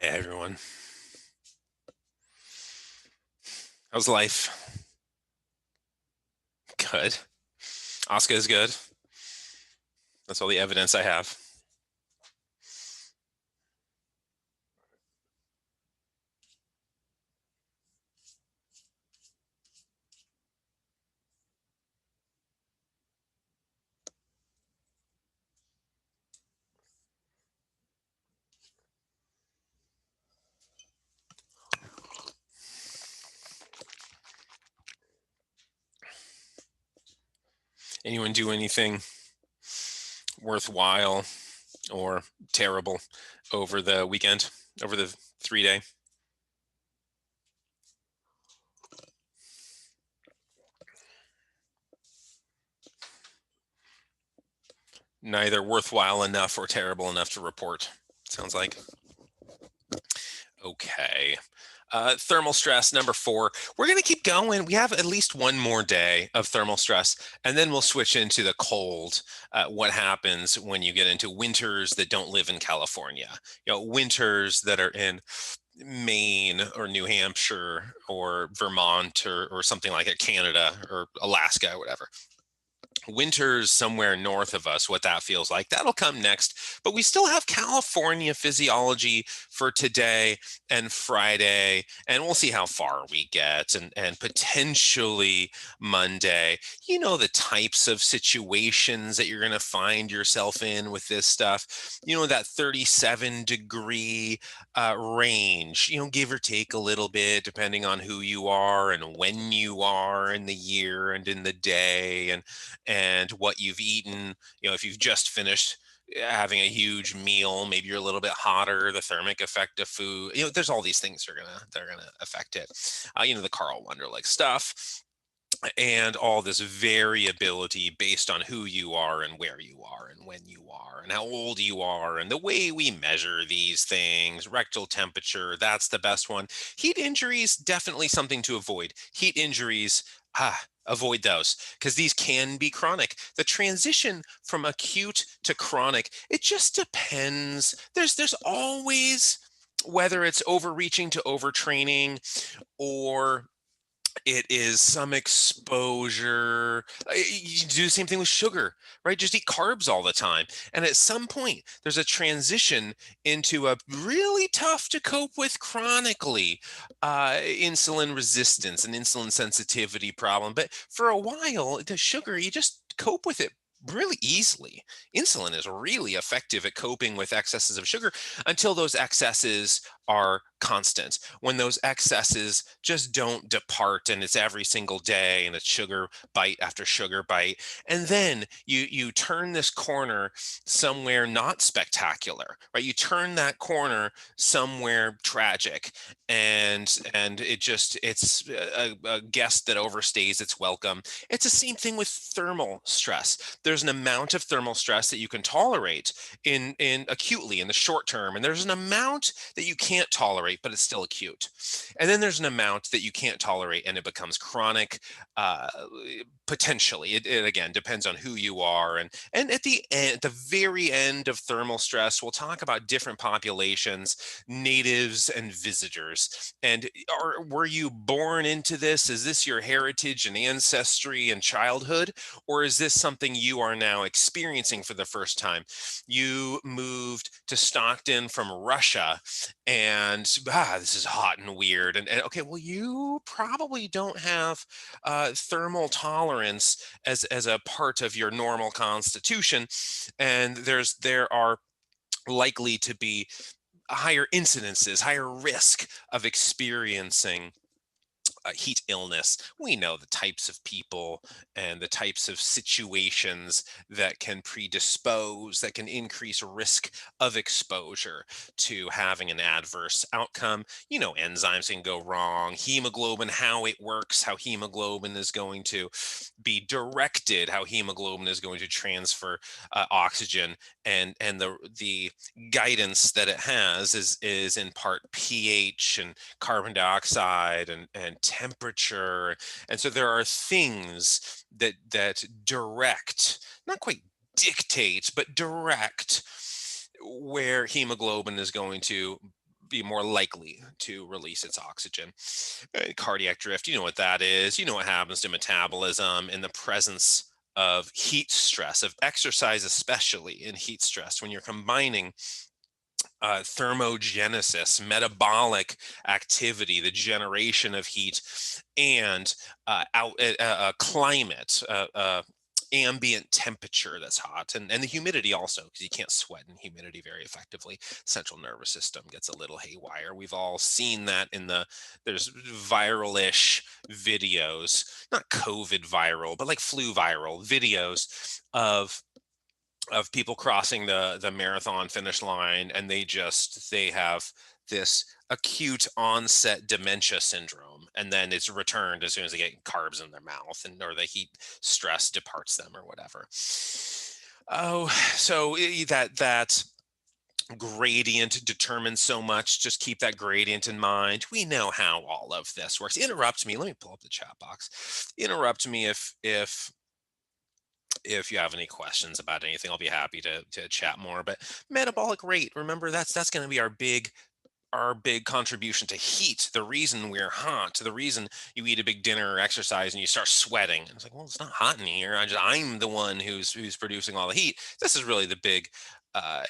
Hey everyone, how's life? Good. Oscar is good. That's all the evidence I have. Anyone do anything worthwhile or terrible over the weekend, over the 3 day? Neither worthwhile enough or terrible enough to report. Sounds like. Okay. Thermal stress, number 4. We're going to keep going. We have at least one more day of thermal stress, and then we'll switch into the cold. What happens when you get into winters that don't live in California? Winters that are in Maine or New Hampshire or Vermont or something like it, Canada or Alaska or whatever. Winters somewhere north of us, what that feels like. That'll come next. But we still have California physiology for today and Friday, and we'll see how far we get, and potentially Monday. You know, the types of situations that you're going to find yourself in with this stuff. That 37-degree range, give or take a little bit, depending on who you are and when you are in the year and in the day. And what you've eaten. If you've just finished having a huge meal, maybe you're a little bit hotter, the thermic effect of food. There's all these things that are gonna affect it. The Carl Wunderlich stuff and all this variability based on who you are and where you are and when you are and how old you are and the way we measure these things. Rectal temperature, that's the best one. Heat injuries, definitely something to avoid. Heat injuries, avoid those because these can be chronic. The transition from acute to chronic, it just depends. There's always, whether it's overreaching to overtraining or it is some exposure. You do the same thing with sugar, right? Just eat carbs all the time. And at some point, there's a transition into a really tough to cope with chronically insulin resistance and insulin sensitivity problem. But for a while, the sugar, you just cope with it really easily. Insulin is really effective at coping with excesses of sugar until those excesses are constant. When those excesses just don't depart and it's every single day and it's sugar bite after sugar bite. And then you turn this corner somewhere not spectacular, right? You turn that corner somewhere tragic, and it's a guest that overstays its welcome. It's the same thing with thermal stress. There's an amount of thermal stress that you can tolerate in acutely in the short term, and there's an amount that you can't tolerate, but it's still acute. And then there's an amount that you can't tolerate and it becomes chronic, uh, potentially. It again depends on who you are. And at the end, the very end of thermal stress, we'll talk about different populations, natives and visitors. And were you born into this? Is this your heritage and ancestry and childhood? Or is this something you are now experiencing for the first time? You moved to Stockton from Russia and this is hot and weird. And okay, well, you probably don't have thermal tolerance as a part of your normal constitution, and there are likely to be higher incidences, higher risk of experiencing heat illness. We know the types of people and the types of situations that can predispose, that can increase risk of exposure to having an adverse outcome. Enzymes can go wrong, hemoglobin, how it works, how hemoglobin is going to be directed, how hemoglobin is going to transfer oxygen, and the guidance that it has is in part pH and carbon dioxide and temperature. And so there are things that direct, not quite dictate, but direct where hemoglobin is going to be more likely to release its oxygen. Cardiac drift, you know what that is. You know what happens to metabolism in the presence of heat stress, of exercise, especially in heat stress, when you're combining thermogenesis, metabolic activity, the generation of heat, and climate, ambient temperature that's hot, and the humidity also, because you can't sweat in humidity very effectively. Central nervous system gets a little haywire. We've all seen that there's viral-ish videos, not COVID viral, but like flu viral videos of people crossing the marathon finish line, and they have this acute onset dementia syndrome, and then it's returned as soon as they get carbs in their mouth, and or the heat stress departs them or whatever. Oh, so that gradient determines so much. Just keep that gradient in mind. We know how all of this works. Interrupt me. Let me pull up the chat box. Interrupt me if you have any questions about anything. I'll be happy to chat more. But metabolic rate, remember, that's going to be our big contribution to heat. The reason we're hot, the reason you eat a big dinner or exercise and you start sweating. And it's like, well, it's not hot in here. I'm the one who's producing all the heat. This is really the big uh,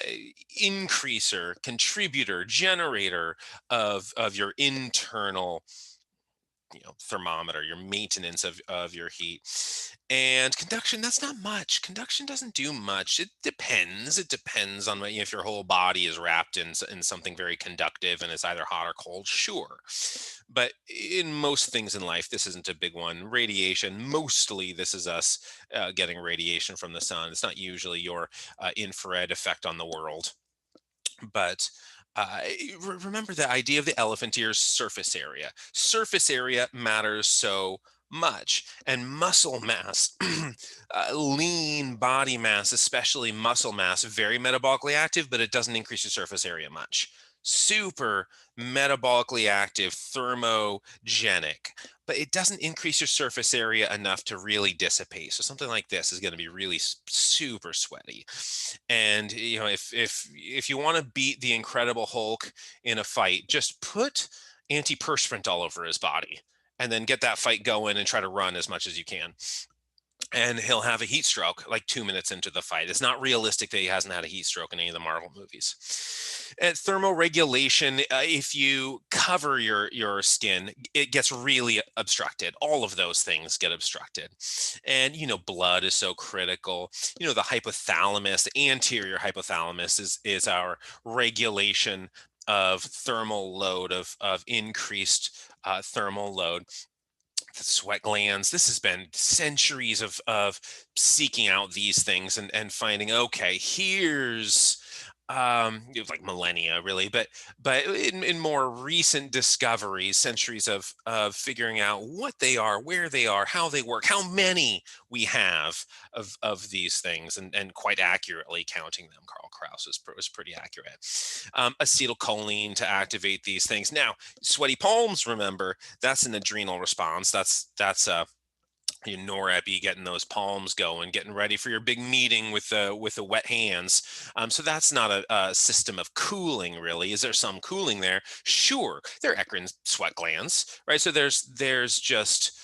increaser, contributor, generator of your internal, thermometer, your maintenance of your heat. And conduction, that's not much. Conduction doesn't do much. It depends on if your whole body is wrapped in something very conductive and it's either hot or cold, sure. But in most things in life, this isn't a big one. Radiation, mostly this is us getting radiation from the sun. It's not usually your infrared effect on the world. But remember the idea of the elephant ears: surface area. Surface area matters so much. And muscle mass, lean body mass, especially muscle mass, very metabolically active, but it doesn't increase your surface area much. Super metabolically active, thermogenic, but it doesn't increase your surface area enough to really dissipate. So something like this is going to be really super sweaty. And if you want to beat the Incredible Hulk in a fight, just put antiperspirant all over his body and then get that fight going and try to run as much as you can. And he'll have a heat stroke like 2 minutes into the fight. It's not realistic that he hasn't had a heat stroke in any of the Marvel movies. And thermoregulation, if you cover your skin, it gets really obstructed. All of those things get obstructed. And, blood is so critical. The hypothalamus, the anterior hypothalamus is our regulation of thermal load, of increased thermal load. The sweat glands, this has been centuries of seeking out these things and finding, okay, here's like millennia really, but in more recent discoveries, centuries of figuring out what they are, where they are, how they work, how many we have of these things, and quite accurately counting them. Carl Kraus was pretty accurate. Acetylcholine to activate these things. Now, sweaty palms, remember, that's an adrenal response. That's your norepi, getting those palms going, getting ready for your big meeting with the wet hands. So that's not a system of cooling, really. Is there some cooling there? Sure, there are eccrine sweat glands, right? So there's just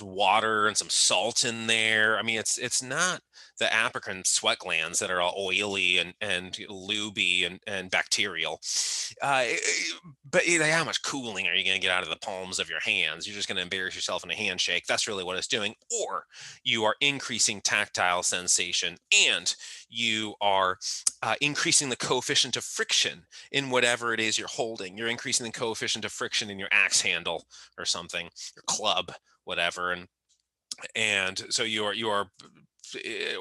water and some salt in there. I mean, it's not the apocrine sweat glands that are all oily and lubey and bacterial. Uh, but how much cooling are you going to get out of the palms of your hands? You're just going to embarrass yourself in a handshake. That's really what it's doing. Or you are increasing tactile sensation, and you are increasing the coefficient of friction in whatever it is you're holding. You're increasing the coefficient of friction in your axe handle or something, your club, whatever. And so you are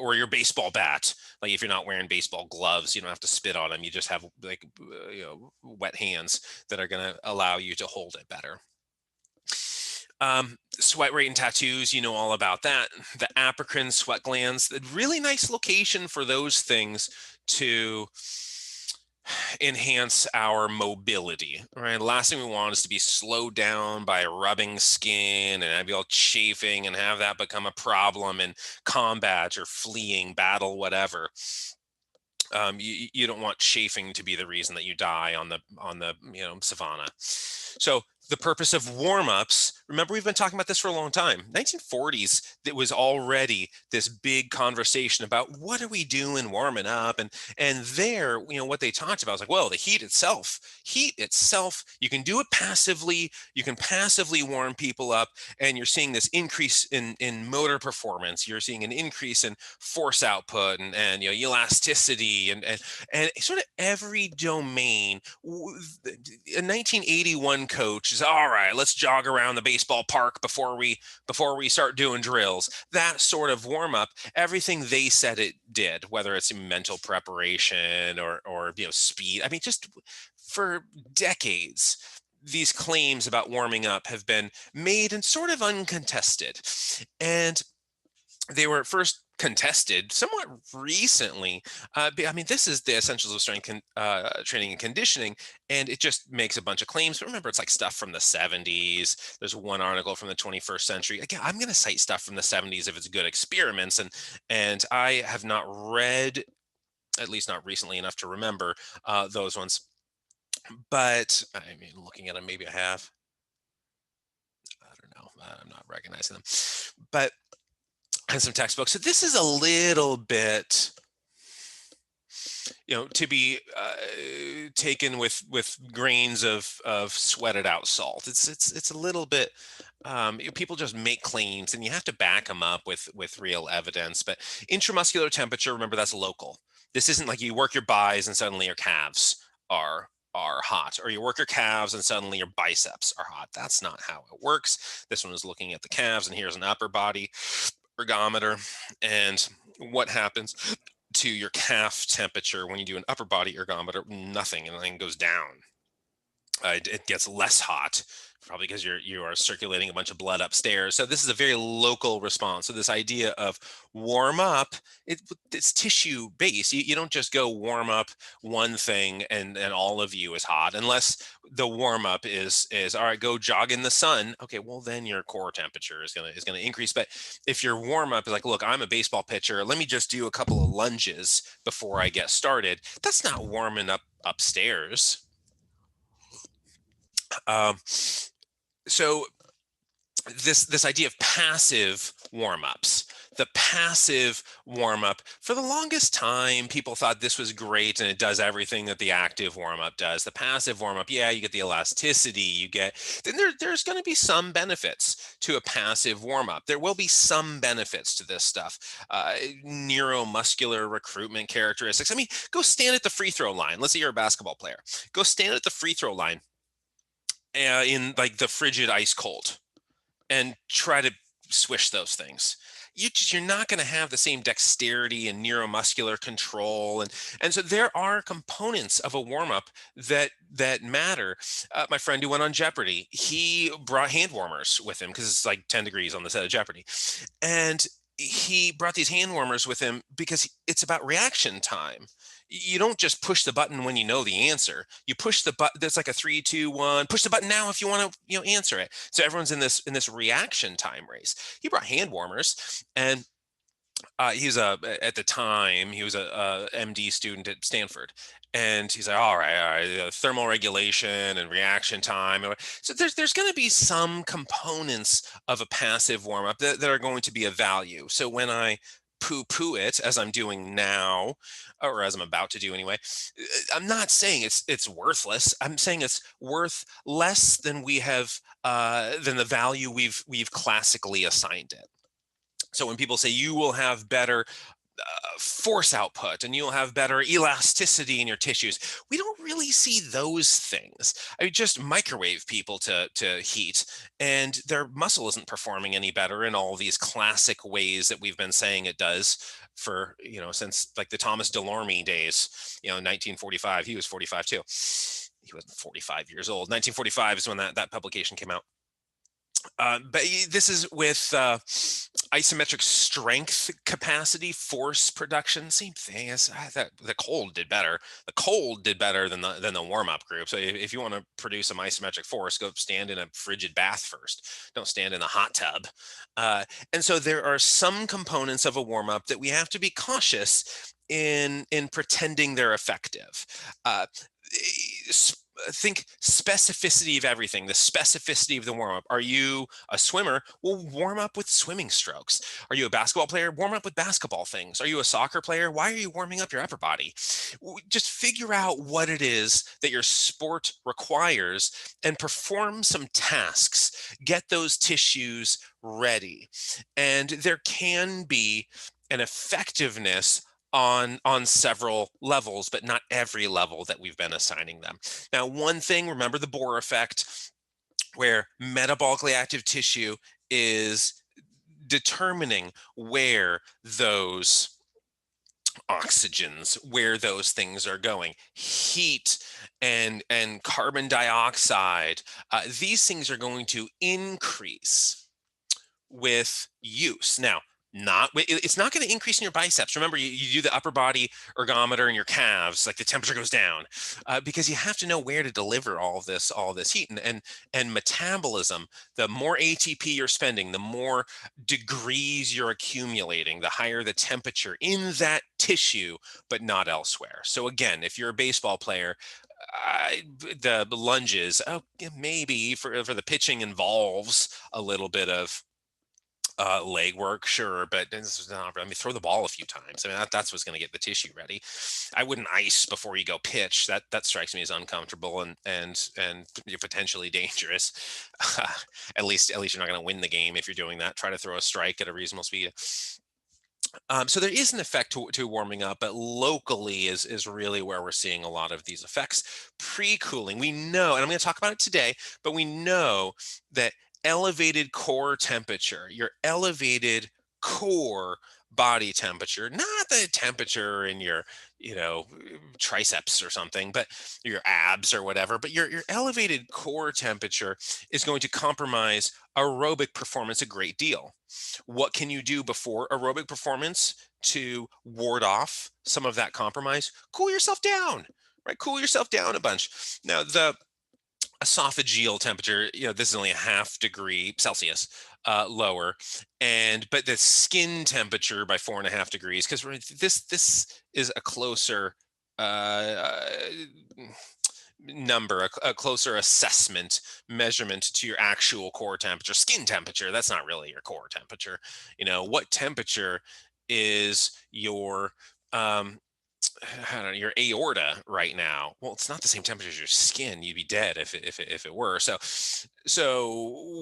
or your baseball bat. Like if you're not wearing baseball gloves, you don't have to spit on them. You just have like wet hands that are going to allow you to hold it better. Sweat rate and tattoos, you know all about that. The apocrine sweat glands, a really nice location for those things to enhance our mobility, right? The last thing we want is to be slowed down by rubbing skin and be all chafing and have that become a problem in combat or fleeing battle, whatever. You don't want chafing to be the reason that you die on the savannah. So the purpose of warm-ups, remember we've been talking about this for a long time. 1940s, there was already this big conversation about what are we doing warming up, and there, what they talked about was like, well, the heat itself, you can do it passively. You can passively warm people up, and you're seeing this increase in motor performance. You're seeing an increase in force output and elasticity and sort of every domain. A 1981 coach is all right. Let's jog around the baseball park before we start doing drills. That sort of warm up, everything they said it did, whether it's mental preparation or speed. I mean, just for decades, these claims about warming up have been made and sort of uncontested. And they were first contested somewhat recently. I mean, this is the Essentials of Strength Training and Conditioning, and it just makes a bunch of claims. But remember, it's like stuff from the 70s. There's one article from the 21st century. Again, I'm going to cite stuff from the 70s if it's good experiments, and I have not read, at least not recently enough to remember those ones. But I mean, looking at them, maybe I have. I don't know. I'm not recognizing them, but and some textbooks. So this is a little bit, to be taken with grains of sweated out salt. It's a little bit. People just make claims, and you have to back them up with real evidence. But intramuscular temperature, remember, that's local. This isn't like you work your buys and suddenly your calves are hot, or you work your calves and suddenly your biceps are hot. That's not how it works. This one is looking at the calves, and here's an upper body ergometer, and what happens to your calf temperature when you do an upper body ergometer? Nothing, and then goes down. It gets less hot, probably because you are circulating a bunch of blood upstairs. So this is a very local response. So this idea of warm up, it's tissue based. You don't just go warm up one thing and all of you is hot, unless the warm up is all right, go jog in the sun. Okay, well then your core temperature is gonna increase. But if your warm up is like, look, I'm a baseball pitcher, let me just do a couple of lunges before I get started, that's not warming up upstairs. Um, so this idea of passive warm-ups, the passive warm-up, for the longest time people thought this was great and it does everything that the active warm-up does. The passive warm-up, yeah, you get the elasticity, then there's going to be some benefits to a passive warm-up. There will be some benefits to this stuff. Neuromuscular recruitment characteristics. I mean, go stand at the free throw line. Let's say you're a basketball player. Go stand at the free throw line in like the frigid ice cold and try to swish those things. You're not going to have the same dexterity and neuromuscular control, and so there are components of a warm up that matter. My friend who went on Jeopardy, he brought hand warmers with him because it's like 10 degrees on the set of Jeopardy, and he brought these hand warmers with him because it's about reaction time. You don't just push the button when you know the answer. You push the button. There's like a 3, 2, 1. Push the button now if you want to, answer it. So everyone's in this reaction time race. He brought hand warmers, and at the time he was a MD student at Stanford, and he's like, all right, thermal regulation and reaction time. So there's going to be some components of a passive warm up that are going to be of value. So when I poo-poo it, as I'm doing now, or as I'm about to do anyway, I'm not saying it's worthless. I'm saying it's worth less than we have than the value we've classically assigned it. So when people say you will have better force output and you'll have better elasticity in your tissues, we don't really see those things. I mean, just microwave people to heat, and their muscle isn't performing any better in all these classic ways that we've been saying it does for, since like the Thomas Delorme days, 1945. He was 45 too. He wasn't 45 years old. 1945 is when that publication came out. But this is with isometric strength capacity, force production, same thing. As the cold did better. The cold did better than the warm up group. So if you want to produce some isometric force, go stand in a frigid bath first. Don't stand in the hot tub. And so there are some components of a warm up that we have to be cautious in pretending they're effective. Uh, think specificity of everything, the specificity of the warm up. Are you a swimmer? Well, warm up with swimming strokes. Are you a basketball player? Warm up with basketball things. Are you a soccer player? Why are you warming up your upper body? Just figure out what it is that your sport requires and perform some tasks. Get those tissues ready. And there can be an effectiveness on several levels, but not every level that we've been assigning them. Now, one thing, remember the Bohr effect, where metabolically active tissue is determining where those oxygens, where those things are going. Heat and carbon dioxide, these things are going to increase with use. Now, it's not going to increase in your biceps. Remember, you do the upper body ergometer in your calves, like the temperature goes down, because you have to know where to deliver all this heat and metabolism. The more ATP you're spending, the more degrees you're accumulating, the higher the temperature in that tissue, but not elsewhere. So again, if you're a baseball player, the lunges, maybe for the pitching involves a little bit of leg work, sure, but this is not, I mean, throw the ball a few times. I mean, that's what's going to get the tissue ready. I wouldn't ice before you go pitch. That strikes me as uncomfortable and potentially dangerous. At least you're not going to win the game if you're doing that. Try to throw a strike at a reasonable speed. So there is an effect to warming up, but locally is really where we're seeing a lot of these effects. Pre-cooling, we know, and I'm going to talk about it today, but we know that elevated core temperature, your elevated core body temperature, not the temperature in your, triceps or something, but your abs or whatever, but your elevated core temperature is going to compromise aerobic performance a great deal. What can you do before aerobic performance to ward off some of that compromise? Cool yourself down, right? Cool yourself down a bunch. Now, the esophageal temperature, this is only a half degree Celsius lower, but the skin temperature by 4.5 degrees, because this is a closer uh, number, a closer assessment measurement to your actual core temperature. Skin temperature, that's not really your core temperature. What temperature is your I don't know, your aorta right now? Well, it's not the same temperature as your skin. You'd be dead if it were. So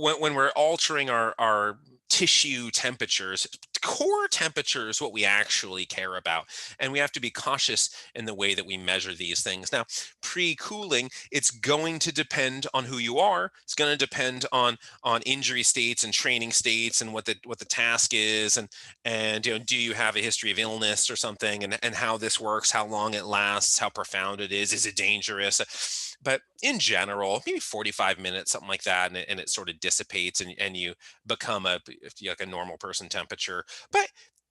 when we're altering our tissue temperatures, core temperature is what we actually care about, and we have to be cautious in the way that we measure these things. Now, pre-cooling, it's going to depend on who you are. It's going to depend on injury states and training states and what the task is, and do you have a history of illness or something, and how this works, how long it lasts, how profound it is it dangerous? But in general, maybe 45 minutes, something like that, and it sort of dissipates, and you become like a normal person temperature. But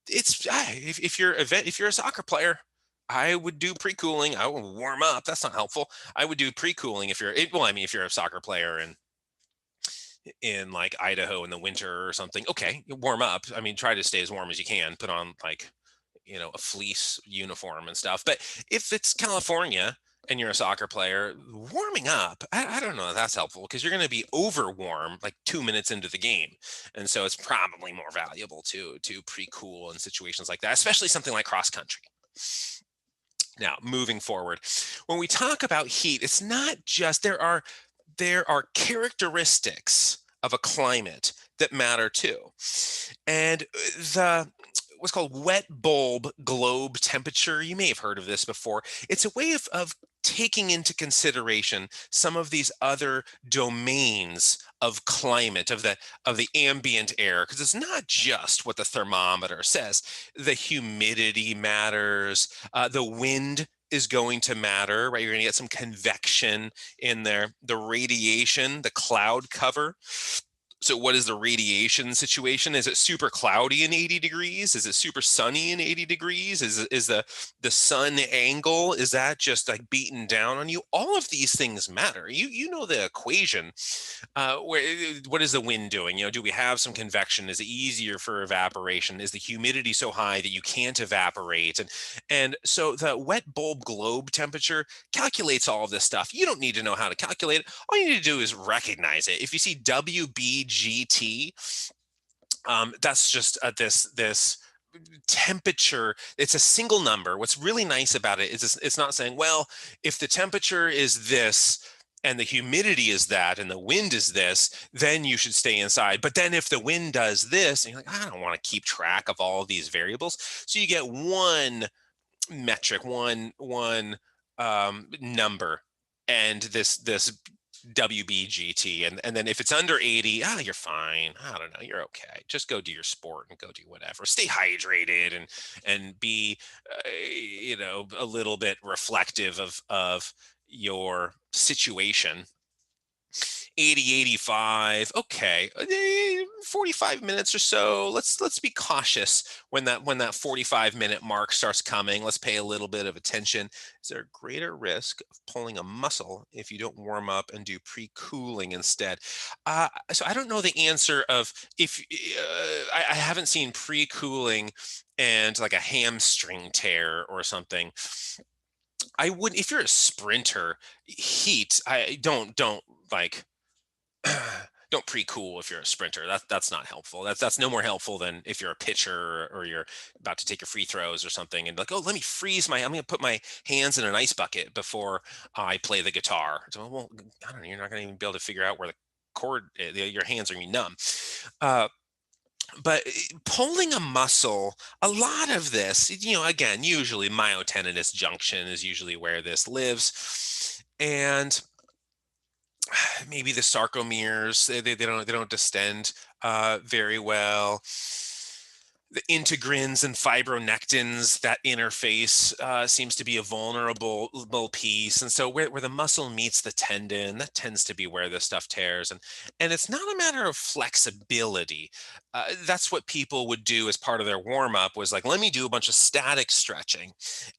it's if you're a soccer player, I would do pre-cooling. I would warm up. That's not helpful. I would do pre-cooling if you're a soccer player and in like Idaho in the winter or something. Okay, you warm up. I mean, try to stay as warm as you can. Put on like, a fleece uniform and stuff. But if it's California and you're a soccer player, warming up, I don't know if that's helpful, because you're going to be over warm like 2 minutes into the game. And so it's probably more valuable to pre-cool in situations like that, especially something like cross country. Now, moving forward, when we talk about heat, it's not just there are characteristics of a climate that matter too. And the what's called wet bulb globe temperature, you may have heard of this before. It's a way of taking into consideration some of these other domains of climate, of the ambient air, because it's not just what the thermometer says. The humidity matters, the wind is going to matter, right? You're going to get some convection in there. The radiation, the cloud cover, So what is the radiation situation? Is it super cloudy in 80 degrees? Is it super sunny in 80 degrees? Is the sun angle, is that just like beaten down on you? All of these things matter. You know the equation. What is the wind doing? Do we have some convection? Is it easier for evaporation? Is the humidity so high that you can't evaporate? And so the wet bulb globe temperature calculates all of this stuff. You don't need to know how to calculate it. All you need to do is recognize it. If you see WBGT, that's just this temperature. It's a single number. What's really nice about it is it's not saying, well, if the temperature is this and the humidity is that and the wind is this, then you should stay inside. But then if the wind does this, and you're like, I don't want to keep track of all of these variables. So you get one metric, one number, and this WBGT, and then if it's under 80, you're fine. I don't know, you're okay. Just go do your sport and go do whatever. Stay hydrated and be a little bit reflective of your situation. 80, 85, okay, 45 minutes or so. Let's be cautious when that 45-minute mark starts coming. Let's pay a little bit of attention. Is there a greater risk of pulling a muscle if you don't warm up and do pre-cooling instead? So I don't know the answer of if I haven't seen pre-cooling and like a hamstring tear or something. I wouldn't, if you're a sprinter, heat, I don't like don't pre-cool if you're a sprinter. That's not helpful. That's no more helpful than if you're a pitcher or you're about to take your free throws or something and like, oh, let me freeze I'm gonna put my hands in an ice bucket before I play the guitar. So, well, I don't know, you're not gonna even be able to figure out where the cord, your hands are gonna be numb. But pulling a muscle, a lot of this, again, usually myotendinous junction is usually where this lives. And maybe the sarcomeres, they don't distend very well. The integrins and fibronectins, that interface seems to be a vulnerable piece. And so where the muscle meets the tendon, that tends to be where this stuff tears. And it's not a matter of flexibility. That's what people would do as part of their warm up, was like, let me do a bunch of static stretching.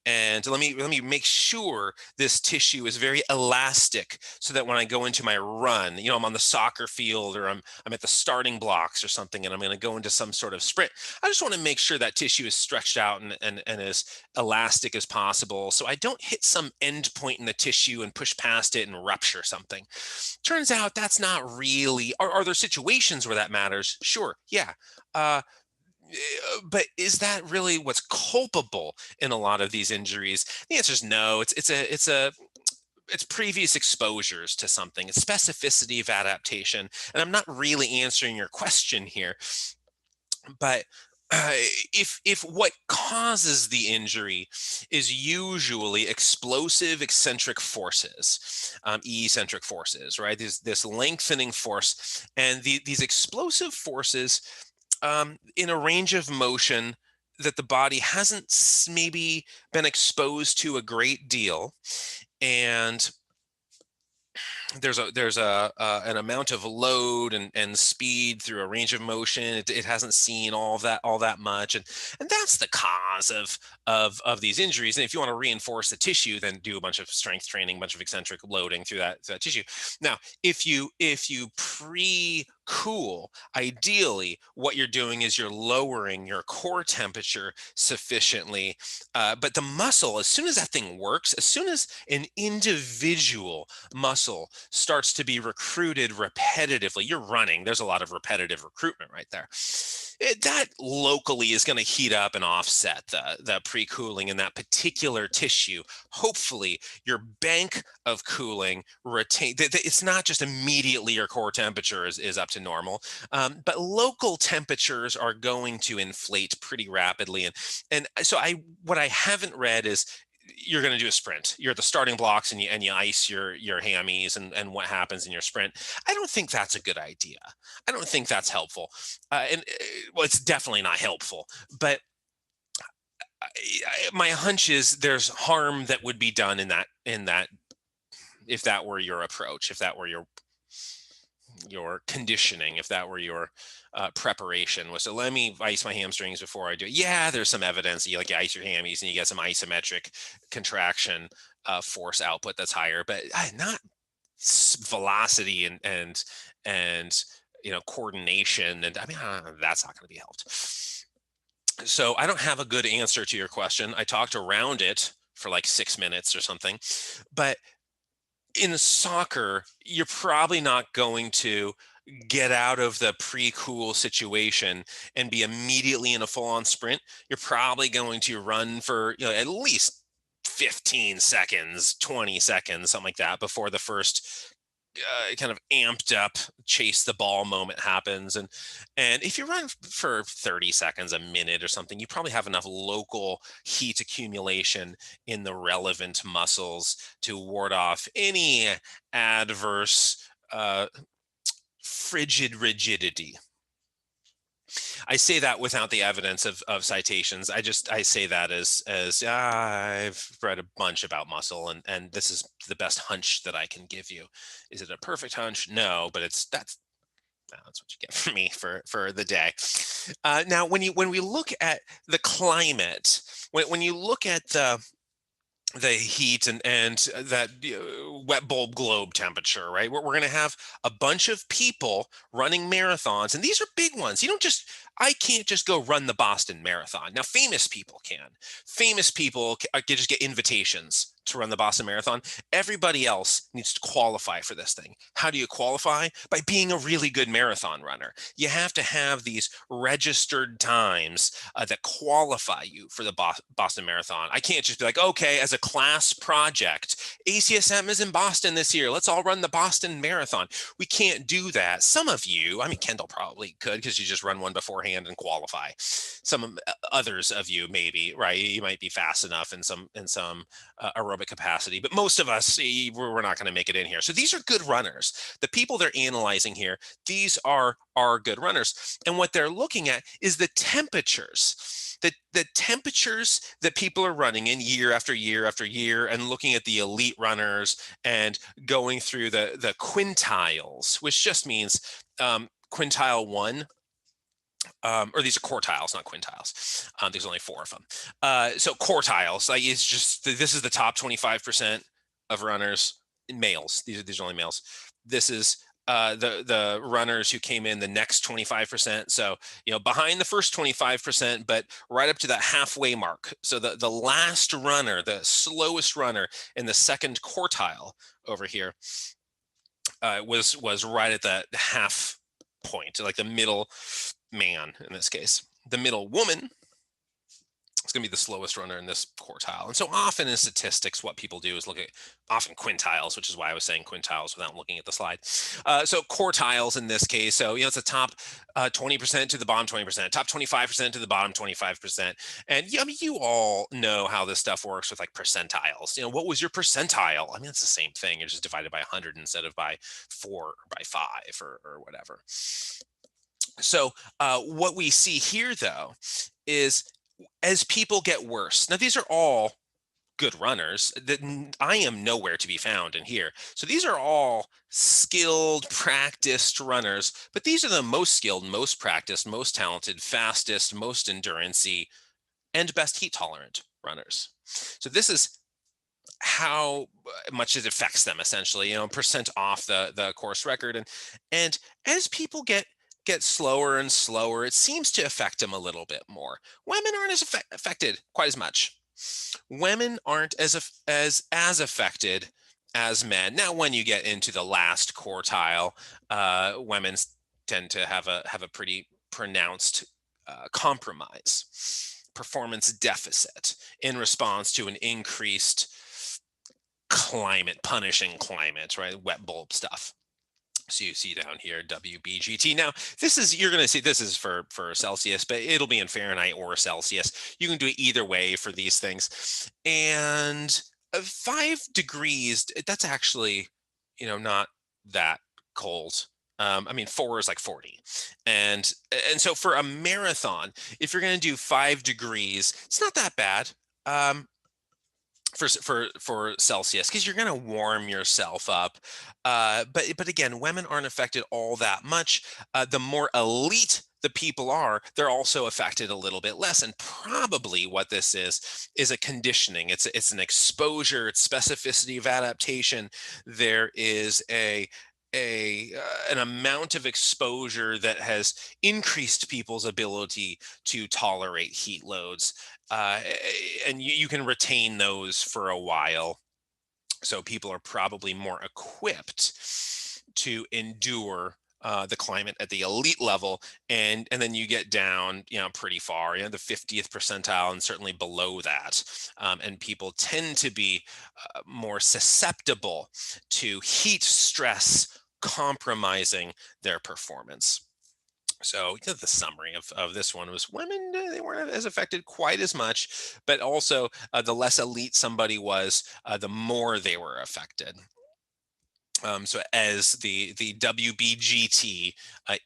And let me make sure this tissue is very elastic so that when I go into my run, I'm on the soccer field or I'm at the starting blocks or something, and I'm going to go into some sort of sprint. I just want to make sure that tissue is stretched out and as elastic as possible, so I don't hit some end point in the tissue and push past it and rupture something. Turns out that's not really. Are there situations where that matters? Sure, yeah. But is that really what's culpable in a lot of these injuries? The answer is no. It's previous exposures to something. It's specificity of adaptation. And I'm not really answering your question here, but if what causes the injury is usually explosive eccentric forces, eccentric forces, right? This lengthening force, and these explosive forces in a range of motion that the body hasn't maybe been exposed to a great deal, and there's an amount of load and speed through a range of motion. It hasn't seen all that much, and that's the cause of these injuries. And if you want to reinforce the tissue, then do a bunch of strength training, a bunch of eccentric loading through that tissue. Now, if you pre-cool, ideally what you're doing is you're lowering your core temperature sufficiently, but the muscle, as soon as that thing works, as soon as an individual muscle starts to be recruited repetitively, you're running, there's a lot of repetitive recruitment right there. That locally is going to heat up and offset the pre-cooling in that particular tissue. Hopefully your bank of cooling retain. It's not just immediately your core temperature is up to normal, but local temperatures are going to inflate pretty rapidly. And so what I haven't read is you're going to do a sprint. You're at the starting blocks and you ice your hammies and what happens in your sprint. I don't think that's a good idea. I don't think that's helpful. Well, it's definitely not helpful. But my hunch is there's harm that would be done in that if that were your approach, if that were your your conditioning, if that were your preparation, was to let me ice my hamstrings before I do it. Yeah, there's some evidence that you ice your hammies and you get some isometric contraction force output that's higher, but not velocity and coordination. And I mean, that's not going to be helped. So I don't have a good answer to your question. I talked around it for like 6 minutes or something, but in soccer, you're probably not going to get out of the pre-cool situation and be immediately in a full-on sprint. You're probably going to run for at least 15 seconds, 20 seconds, something like that, before the first kind of amped up chase the ball moment happens. And if you run for 30 seconds, a minute or something, you probably have enough local heat accumulation in the relevant muscles to ward off any adverse frigid rigidity. I say that without the evidence of citations. I say that as I've read a bunch about muscle, and this is the best hunch that I can give you. Is it a perfect hunch? No, but that's what you get from me for the day. Now, when we look at the climate, when you look at the heat and that wet bulb globe temperature, right? We're going to have a bunch of people running marathons, and these are big ones. I can't just go run the Boston Marathon. Now, famous people can. Famous people can just get invitations to run the Boston Marathon. Everybody else needs to qualify for this thing. How do you qualify? By being a really good marathon runner. You have to have these registered times that qualify you for the Boston Marathon. I can't just be like, okay, as a class project, ACSM is in Boston this year. Let's all run the Boston Marathon. We can't do that. Some of you, I mean, Kendall probably could because you just run one beforehand and qualify. Some others of you, maybe, right? You might be fast enough in some aerobic capacity, but most of us, we're not going to make it in here. So these are good runners. The people they're analyzing here, these are good runners. And what they're looking at is the temperatures. The temperatures that people are running in year after year after year, and looking at the elite runners and going through the quintiles, which just means quintile 1, or these are quartiles, not quintiles. There's only 4 of them. So quartiles, like, it's just, this is the top 25% of runners, males. These are only males. This is the runners who came in the next 25%. So, behind the first 25%, but right up to that halfway mark. So the last runner, the slowest runner in the second quartile over here, was right at that half point, like the middle man in this case. The middle woman is going to be the slowest runner in this quartile. And so often in statistics, what people do is look at often quintiles, which is why I was saying quintiles without looking at the slide. So quartiles in this case, so it's a top 20% to the bottom 20%, top 25% to the bottom 25%. And I mean, you all know how this stuff works with like percentiles. What was your percentile? I mean, it's the same thing. You're just divided by 100 instead of by 4 or by 5 or whatever. So what we see here, though, is as people get worse. Now, these are all good runners. I am nowhere to be found in here. So these are all skilled, practiced runners, but these are the most skilled, most practiced, most talented, fastest, most endurance-y, and best heat tolerant runners. So this is how much it affects them, essentially, percent off the course record. And as people get slower and slower, it seems to affect them a little bit more. Women aren't as affected quite as much. Women aren't as affected as men. Now, when you get into the last quartile, women tend to have a pretty pronounced compromise, performance deficit in response to an increased punishing climate, right? Wet bulb stuff. So you see down here, WBGT. Now, you're going to see this is for Celsius, but it'll be in Fahrenheit or Celsius. You can do it either way for these things. And 5 degrees, that's actually, not that cold. I mean, 4 is like 40. And so for a marathon, if you're going to do 5 degrees, it's not that bad. for Celsius, because you're going to warm yourself up. But again, women aren't affected all that much. The more elite the people are, they're also affected a little bit less. And probably what this is a conditioning. It's an exposure, it's specificity of adaptation. There is an amount of exposure that has increased people's ability to tolerate heat loads, and you can retain those for a while. So people are probably more equipped to endure the climate at the elite level, and then you get down, pretty far, the 50th percentile, and certainly below that, and people tend to be more susceptible to heat stress compromising their performance. So the summary of this one was women, they weren't as affected quite as much, but also the less elite somebody was, the more they were affected. So as the WBGT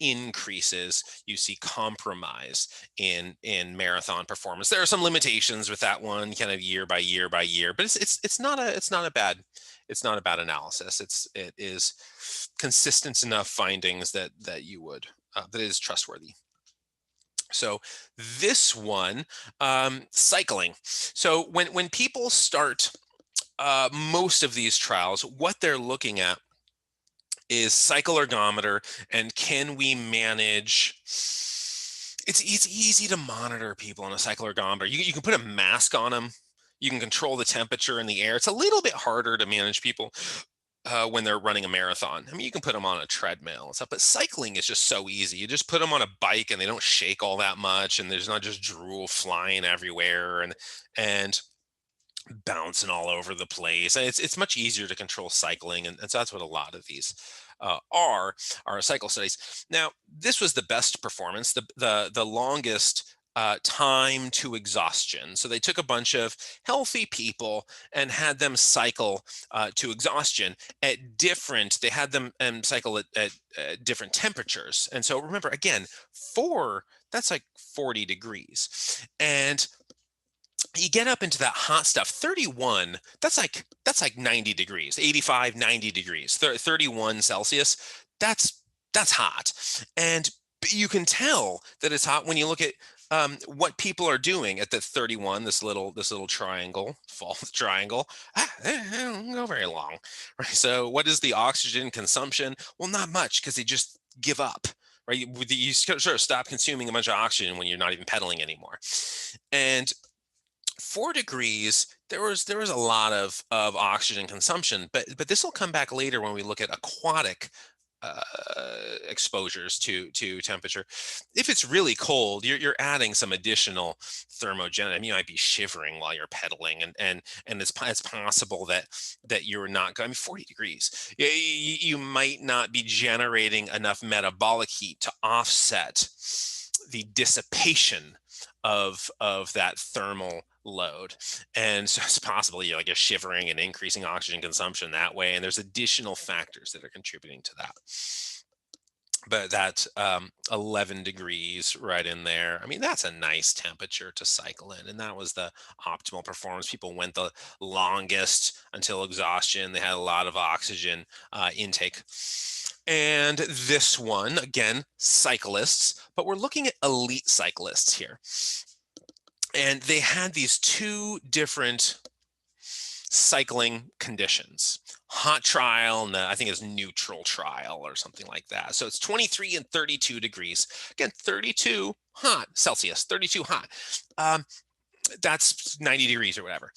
increases, you see compromise in marathon performance. There are some limitations with that one, kind of year by year by year, but it's not a bad analysis. It is consistent enough findings that you would that is trustworthy. So this one, cycling. So when people start most of these trials, what they're looking at is cycle ergometer, and can we manage. It's easy to monitor people on a cycle ergometer. You can put a mask on them. You can control the temperature in the air. It's a little bit harder to manage people when they're running a marathon. I mean, you can put them on a treadmill and stuff, but cycling is just so easy. You just put them on a bike and they don't shake all that much, and there's not just drool flying everywhere and bouncing all over the place. And it's much easier to control cycling, and so that's what a lot of these are cycle studies. Now, this was the best performance, the longest time to exhaustion. So they took a bunch of healthy people and had them cycle to exhaustion they had them cycle at different temperatures. And so remember, again, that's like 40 degrees. And you get up into that hot stuff, 31, that's like 90 degrees, 85, 90 degrees, 31 Celsius. That's hot. And you can tell that it's hot when you look at what people are doing at the 31, this little triangle, fall triangle. They don't go very long, right? So what is the oxygen consumption? Well, not much, because they just give up, right? You sort of stop consuming a bunch of oxygen when you're not even pedaling anymore. And 4 degrees, there was a lot of oxygen consumption, but this will come back later when we look at aquatic uh, exposures to temperature. If it's really cold, you're adding some additional thermogen. I mean, you might be shivering while you're pedaling, and it's possible that you're not. I mean, 40 degrees, you might not be generating enough metabolic heat to offset the dissipation of that thermal load. And so it's possible you're shivering and increasing oxygen consumption that way, and there's additional factors that are contributing to that. But that 11 degrees right in there, I mean, that's a nice temperature to cycle in, and that was the optimal performance. People went the longest until exhaustion. They had a lot of oxygen intake. And this one, again, cyclists, but we're looking at elite cyclists here. And they had these two different cycling conditions: hot trial, and I think it's neutral trial or something like that. So it's 23 and 32 degrees. Again, 32 hot Celsius, 32 hot. That's 90 degrees or whatever.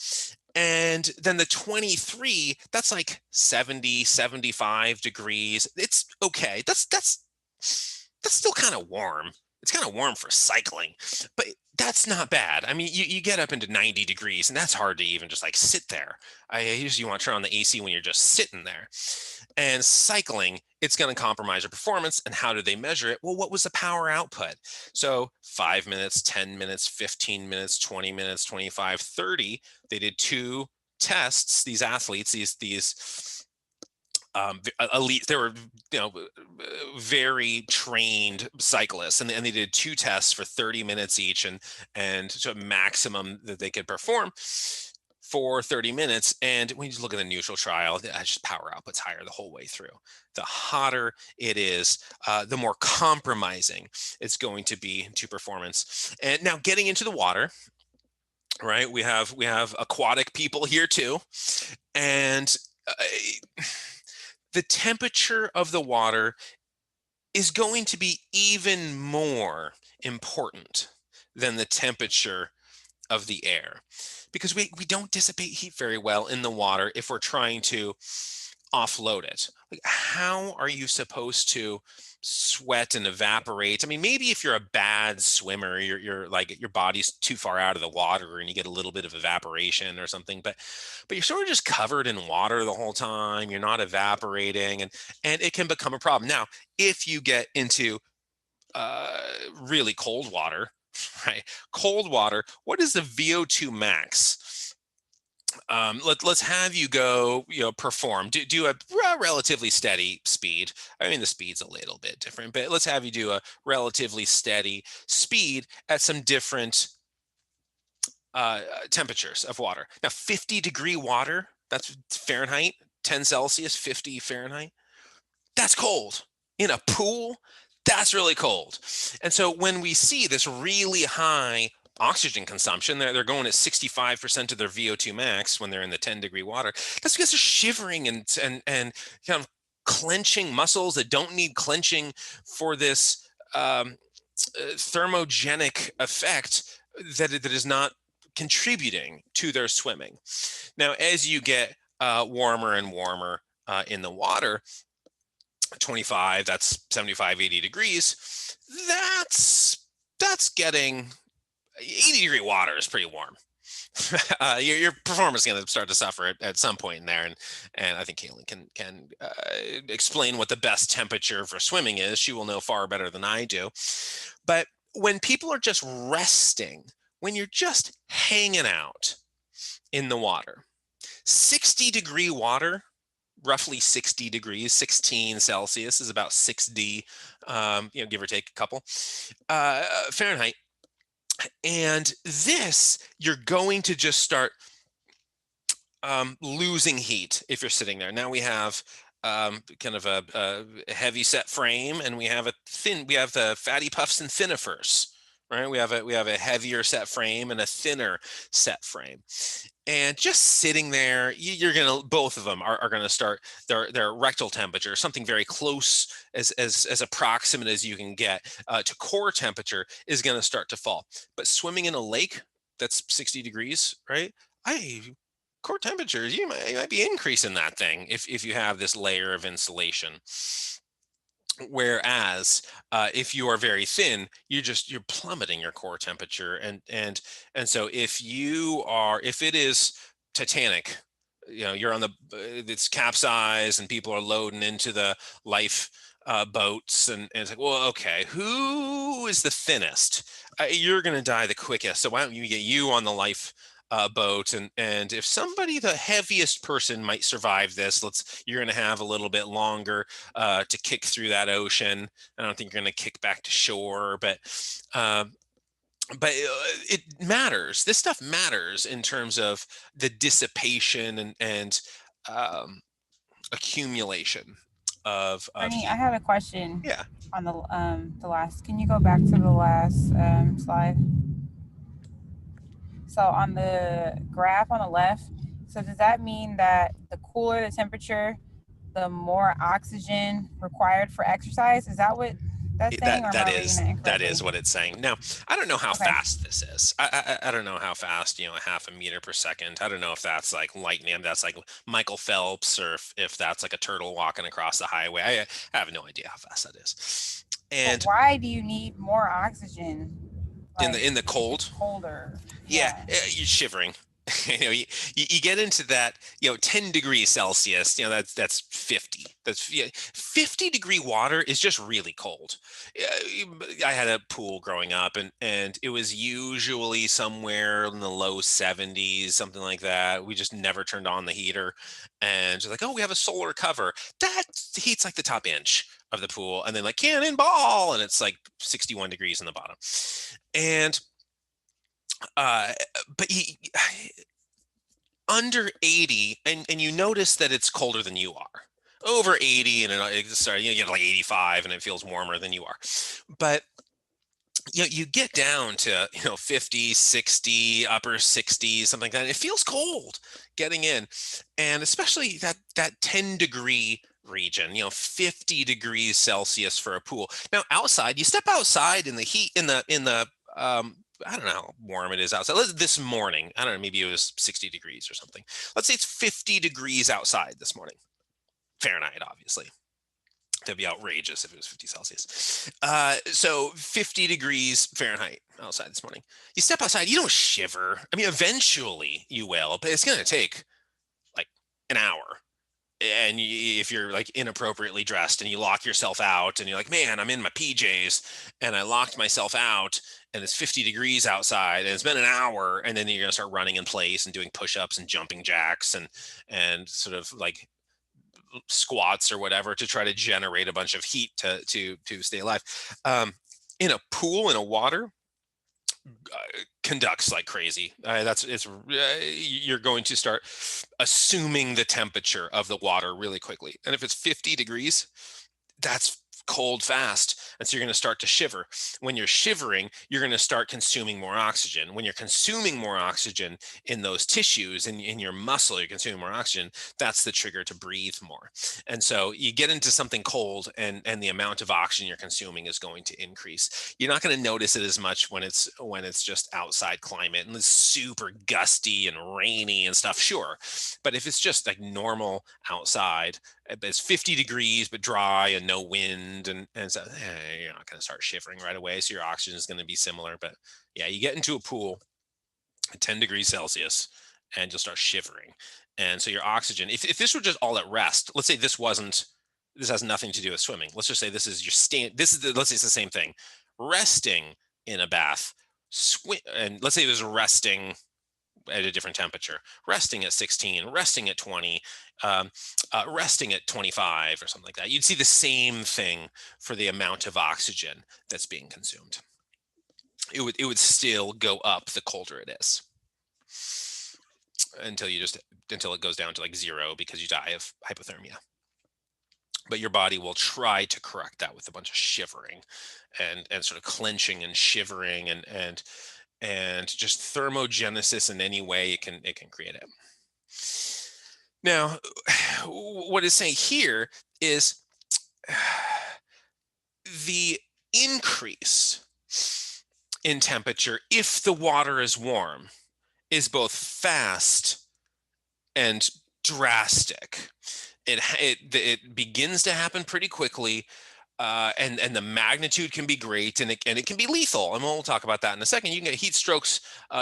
And then the 23, that's like 70, 75 degrees. It's okay. That's still kind of warm. It's kind of warm for cycling, but that's not bad. I mean, you get up into 90 degrees, and that's hard to even just sit there. I usually want to turn on the AC when you're just sitting there. And cycling, it's going to compromise your performance. And how do they measure it? Well, what was the power output? So 5 minutes, 10 minutes, 15 minutes, 20 minutes, 25, 30. They did 2 tests. These athletes, these elite, they were very trained cyclists, and they did 2 tests for 30 minutes each, and to a maximum that they could perform. for 30 minutes. And when you look at the neutral trial, just power output's higher the whole way through. The hotter it is, the more compromising it's going to be to performance. And now getting into the water, right? We have aquatic people here too, and the temperature of the water is going to be even more important than the temperature of the air, because we don't dissipate heat very well in the water if we're trying to offload it. Like, how are you supposed to sweat and evaporate? I mean, maybe if you're a bad swimmer, you're like your body's too far out of the water and you get a little bit of evaporation or something, but you're sort of just covered in water the whole time. You're not evaporating, and it can become a problem. Now, if you get into really cold water, right? Cold water, what is the VO2 max? Let's have you go, perform, do a relatively steady speed. I mean, the speed's a little bit different, but let's have you do a relatively steady speed at some different temperatures of water. Now, 50-degree water, that's Fahrenheit, 10 Celsius, 50 Fahrenheit. That's cold. In a pool, that's really cold. And so when we see this really high oxygen consumption, they're going at 65% of their VO2 max when they're in the 10-degree water. That's because they're shivering and kind of clenching muscles that don't need clenching for this thermogenic effect that is not contributing to their swimming. Now, as you get warmer and warmer in the water, 25, that's 75, 80 degrees, that's getting 80-degree water is pretty warm. Your performance is going to start to suffer at some point in there, and I think Caitlin can explain what the best temperature for swimming is. She will know far better than I do. But when people are just resting, when you're just hanging out in the water, 60-degree water, roughly 60 degrees, 16 Celsius is about 6D, give or take a couple, Fahrenheit. And this, you're going to just start losing heat if you're sitting there. Now we have kind of a heavy set frame, and we have the fatty puffs and thinifers, right? We have a heavier set frame and a thinner set frame. And just sitting there, both of them are gonna start their rectal temperature, something very close, as approximate as you can get to core temperature, is gonna start to fall. But swimming in a lake that's 60 degrees, right? Core temperatures, you might be increasing that thing if you have this layer of insulation. Whereas if you are very thin, you're plummeting your core temperature, and so if it is Titanic, you're on it's capsized and people are loading into the life boats, and it's like, well, okay, who is the thinnest? You're going to die the quickest, so why don't you get you on the life boat, and if somebody, the heaviest person, might survive this, you're going to have a little bit longer to kick through that ocean. I don't think you're going to kick back to shore, but it matters. This stuff matters in terms of the dissipation and accumulation of Courtney, I heat. have a question Yeah. on the last. Can you go back to the last slide? So on the graph on the left, so does that mean that the cooler the temperature, the more oxygen required for exercise? Is that what that's saying, That or am I reading that that incorrectly? is what it's saying. Now, I don't know how Okay. fast this is. I don't know how fast, a half a meter per second. I don't know if that's like lightning. That's like Michael Phelps, or if that's like a turtle walking across the highway. I have no idea how fast that is. But And why do you need more oxygen? Like in the if it's cold, colder? yeah, Yeah. you're shivering. You get into that, 10 degrees Celsius, that's 50. That's, yeah, 50-degree water is just really cold. I had a pool growing up, and it was usually somewhere in the low 70s, something like that. We just never turned on the heater, and just like, oh, we have a solar cover. That heats like the top inch of the pool, and then like cannonball, and it's like 61 degrees in the bottom. And uh, but under 80 and you notice that it's colder than you are. Over 80 and you get like 85 and it feels warmer than you are. But you get down to 50, 60, upper 60s, something like that. It feels cold getting in, and especially that 10-degree region, 50 degrees Celsius for a pool. Now outside, you step outside in the heat, in the I don't know how warm it is outside. This morning, I don't know, maybe it was 60 degrees or something. Let's say it's 50 degrees outside this morning, Fahrenheit, obviously. That'd be outrageous if it was 50 Celsius. So 50 degrees Fahrenheit outside this morning. You step outside, you don't shiver. I mean, eventually you will, but it's going to take like an hour. And if you're like inappropriately dressed and you lock yourself out and you're like, man, I'm in my PJs and I locked myself out and it's 50 degrees outside and it's been an hour, and then you're going to start running in place and doing push-ups and jumping jacks and sort of like squats or whatever to try to generate a bunch of heat to stay alive. In a pool, in a water, conducts like crazy. You're going to start assuming the temperature of the water really quickly, and if it's 50 degrees, that's cold fast, and so you're going to start to shiver. When you're shivering, you're going to start consuming more oxygen. When you're consuming more oxygen in those tissues, in your muscle, you're consuming more oxygen. That's the trigger to breathe more. And so you get into something cold, and the amount of oxygen you're consuming is going to increase. You're not going to notice it as much when it's just outside climate and it's super gusty and rainy and stuff, sure. But if it's just like normal outside, it's 50 degrees but dry and no wind, and so you're not going to start shivering right away, so your oxygen is going to be similar. But yeah, you get into a pool at 10 degrees Celsius and you'll start shivering, and so your oxygen, if this were just all at rest, let's say this has nothing to do with swimming, let's just say this is let's say it's the same thing, resting in a bath, and let's say there's resting at a different temperature, resting at 16, resting at 20, resting at 25 or something like that. You'd see the same thing for the amount of oxygen that's being consumed. It would still go up the colder it is until it goes down to like 0 because you die of hypothermia. But your body will try to correct that with a bunch of shivering and sort of clenching and shivering and just thermogenesis in any way it can create it. Now, what it's saying here is the increase in temperature, if the water is warm, is both fast and drastic. It begins to happen pretty quickly, and the magnitude can be great, and it can be lethal. And we'll talk about that in a second. You can get heat strokes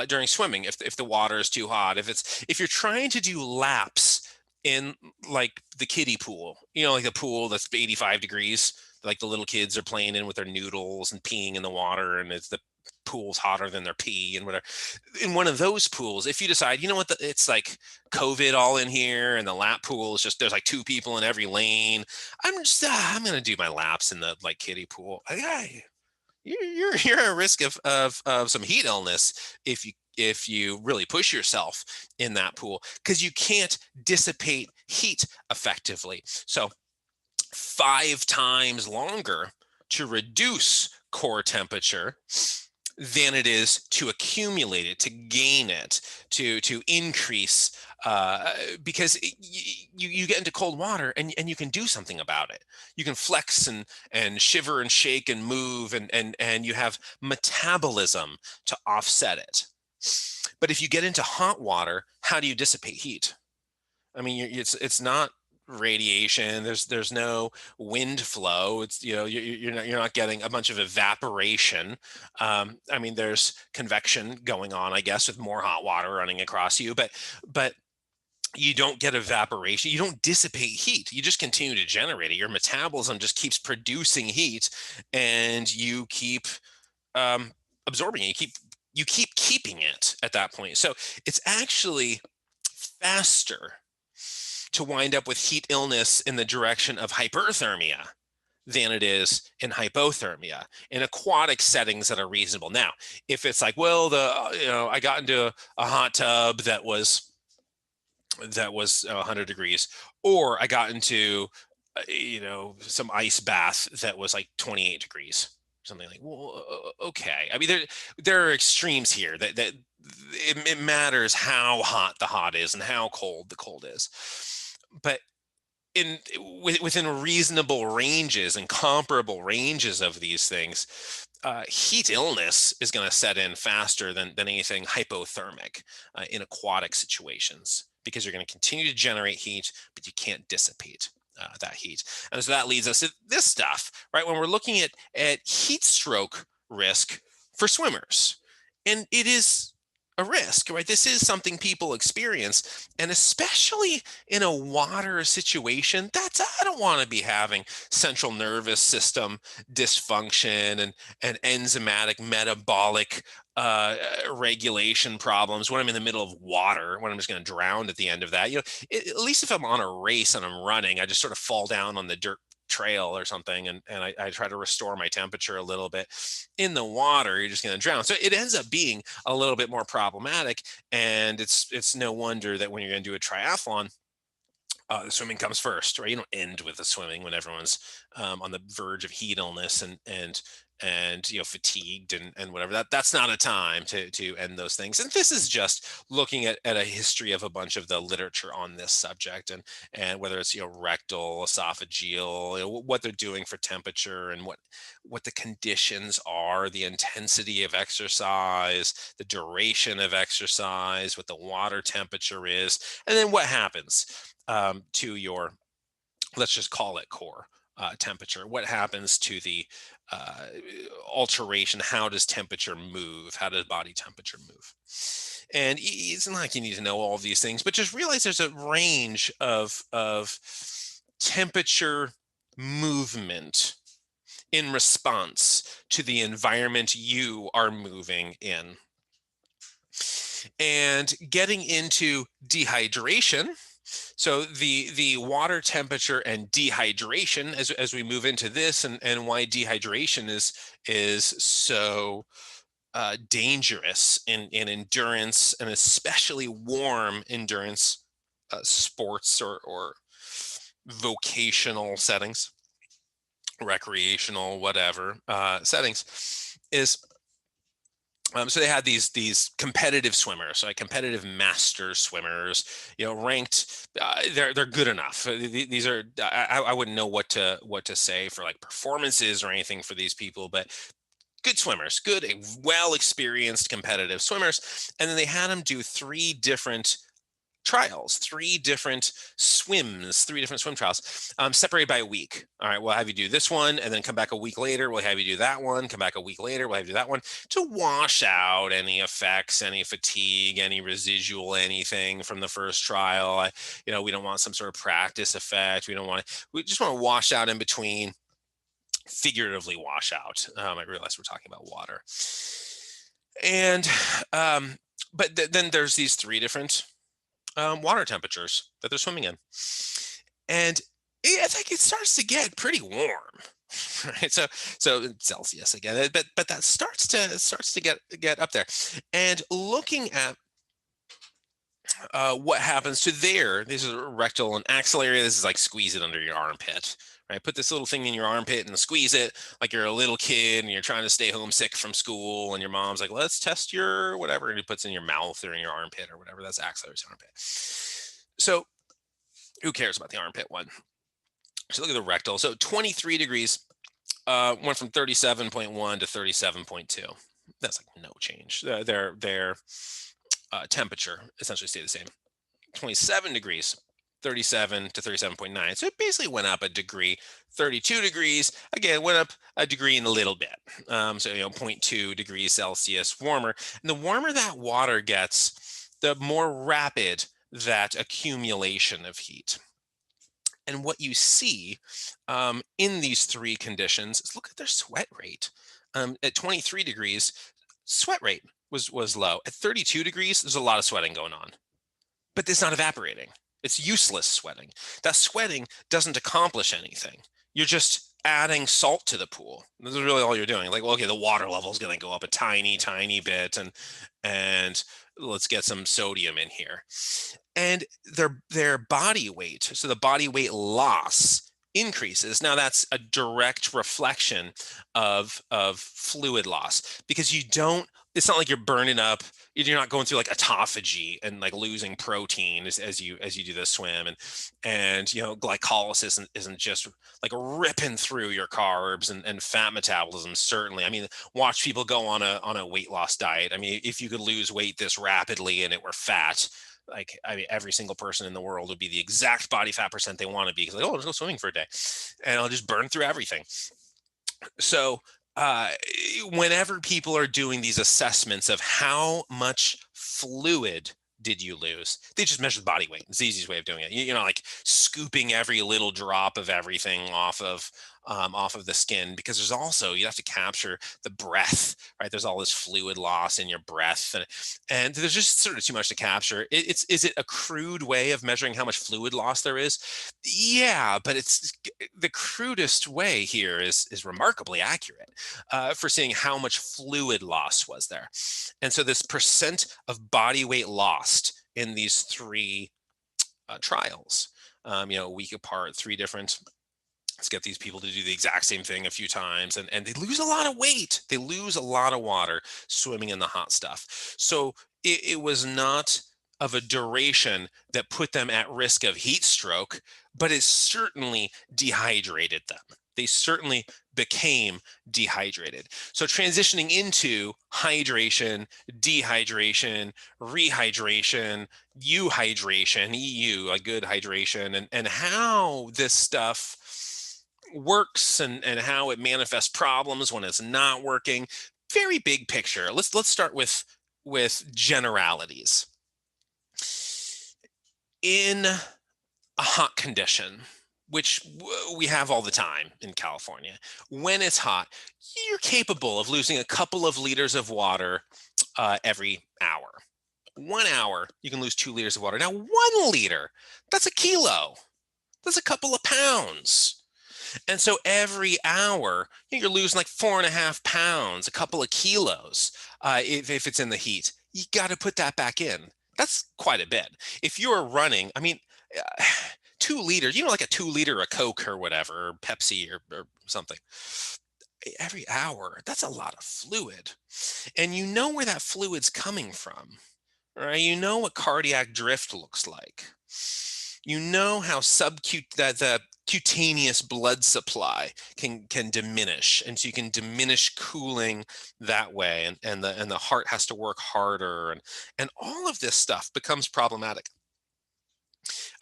during swimming if the water is too hot. If you're trying to do laps in like the kiddie pool, like the pool that's 85 degrees, like the little kids are playing in with their noodles and peeing in the water, and the pool's hotter than their pee and whatever. In one of those pools, if you decide, it's like COVID all in here, and the lap pool is just, there's like 2 people in every lane, I'm going to do my laps in the like kiddie pool. You're at risk of some heat illness if you really push yourself in that pool, because you can't dissipate heat effectively. So 5 times longer to reduce core temperature than it is to accumulate it, to gain it, to increase, because you get into cold water and you can do something about it. You can flex and shiver and shake and move, and you have metabolism to offset it. But if you get into hot water, how do you dissipate heat? I mean, it's not radiation. There's no wind flow. It's you're not getting a bunch of evaporation. I mean, there's convection going on, I guess, with more hot water running across you, but you don't get evaporation. You don't dissipate heat. You just continue to generate it. Your metabolism just keeps producing heat, and you keep absorbing it. You keep keeping it at that point. So it's actually faster to wind up with heat illness in the direction of hyperthermia than it is in hypothermia in aquatic settings that are reasonable. Now, if it's like, well, I got into a hot tub that was that was 100 degrees, or I got into some ice bath that was like 28 degrees, something like. Well, okay. I mean, there are extremes here that it matters how hot the hot is and how cold the cold is, but within reasonable ranges and comparable ranges of these things, heat illness is going to set in faster than anything hypothermic in aquatic situations, because you're going to continue to generate heat, but you can't dissipate that heat. And so that leads us to this stuff, right? When we're looking at heat stroke risk for swimmers, and it is a risk, right? This is something people experience, and especially in a water situation, I don't want to be having central nervous system dysfunction and enzymatic metabolic regulation problems when I'm in the middle of water, when I'm just going to drown at the end of that. At least if I'm on a race and I'm running, I just sort of fall down on the dirt trail or something, and I try to restore my temperature a little bit. In the water, you're just going to drown. So it ends up being a little bit more problematic, and it's no wonder that when you're going to do a triathlon, the swimming comes first, right? You don't end with the swimming when everyone's on the verge of heat illness and fatigued and whatever. That's not a time to end those things. And this is just looking at a history of a bunch of the literature on this subject, and whether it's rectal, esophageal, what they're doing for temperature, and what the conditions are, the intensity of exercise, the duration of exercise, what the water temperature is, and then what happens to your, let's just call it core temperature. What happens to the uh, alteration? How does temperature move? How does body temperature move? And it's not like you need to know all of these things, but just realize there's a range of temperature movement in response to the environment you are moving in. And getting into dehydration, so the water temperature and dehydration, as we move into this, and why dehydration is so dangerous in endurance, and especially warm endurance sports or vocational settings, recreational, whatever settings, is so they had these competitive swimmers, like competitive master swimmers, ranked. They're good enough. These are, I wouldn't know what to say for like performances or anything for these people, but good swimmers, good, well experienced competitive swimmers. And then they had them do three different trials, three different swim trials, separated by a week. All right, we'll have you do this one, and then come back a week later. We'll have you do that one, come back a week later. We'll have you do that one, to wash out any effects, any fatigue, any residual anything from the first trial. We don't want some sort of practice effect. We just want to wash out in between, figuratively wash out. I realize we're talking about water. And but then there's these three different water temperatures that they're swimming in, and I think it starts to get pretty warm, right? So Celsius again, but that starts to get up there. And looking at what happens to this is rectal and axillary. This is like squeeze it under your armpit, right? Put this little thing in your armpit and squeeze it like you're a little kid and you're trying to stay homesick from school, and your mom's like, let's test your whatever, and he puts in your mouth or in your armpit or whatever. That's axillary armpit. So who cares about the armpit one? So look at the rectal. So 23 degrees went from 37.1 to 37.2. That's like no change. Their temperature essentially stayed the same. 27 degrees, 37 to 37.9. So it basically went up a degree. 32 degrees, again, went up a degree and a little bit. So 0.2 degrees Celsius warmer. And the warmer that water gets, the more rapid that accumulation of heat. And what you see in these three conditions is, look at their sweat rate. At 23 degrees, sweat rate was low. At 32 degrees, there's a lot of sweating going on, but it's not evaporating. It's useless sweating. That sweating doesn't accomplish anything. You're just adding salt to the pool. This is really all you're doing. Like, well, okay, the water level is going to go up a tiny bit, and let's get some sodium in here. And their body weight, so the body weight loss increases. Now that's a direct reflection of fluid loss, because you don't, it's not like you're burning up, you're not going through like autophagy and like losing protein as you do the swim, and glycolysis isn't just like ripping through your carbs and fat metabolism. Certainly, I mean, watch people go on a weight loss diet. I mean, if you could lose weight this rapidly and it were fat, like, I mean, every single person in the world would be the exact body fat percent they want to be, because like, oh, let's go swimming for a day and I'll just burn through everything. So uh, whenever people are doing these assessments of how much fluid did you lose, they just measure the body weight. It's the easiest way of doing it. Like scooping every little drop of everything off of the skin, because there's also, you have to capture the breath, right? There's all this fluid loss in your breath, and there's just sort of too much to capture. Is it a crude way of measuring how much fluid loss there is? Yeah, but it's the crudest way here is remarkably accurate for seeing how much fluid loss was there. And so this percent of body weight lost in these three trials, a week apart, three different, let's get these people to do the exact same thing a few times, and they lose a lot of weight. They lose a lot of water swimming in the hot stuff. So it was not of a duration that put them at risk of heat stroke, but it certainly dehydrated them. They certainly became dehydrated. So transitioning into hydration, dehydration, rehydration, euhydration, EU, a good hydration, and how this stuff works, and how it manifests problems when it's not working. Very big picture. Let's start with generalities. In a hot condition, which we have all the time in California, when it's hot, you're capable of losing a couple of liters of water every hour. 1 hour, you can lose 2 liters of water. Now, 1 liter, that's a kilo. That's a couple of pounds. And so every hour, you're losing like 4.5 pounds, a couple of kilos, if it's in the heat. You got to put that back in. That's quite a bit. If you're running, I mean, uh, 2 liters, like a 2 liter of Coke or whatever, or Pepsi or something, every hour, that's a lot of fluid. And you know where that fluid's coming from, right? You know what cardiac drift looks like. You know how that the cutaneous blood supply can diminish, and so you can diminish cooling that way, and the heart has to work harder, and all of this stuff becomes problematic.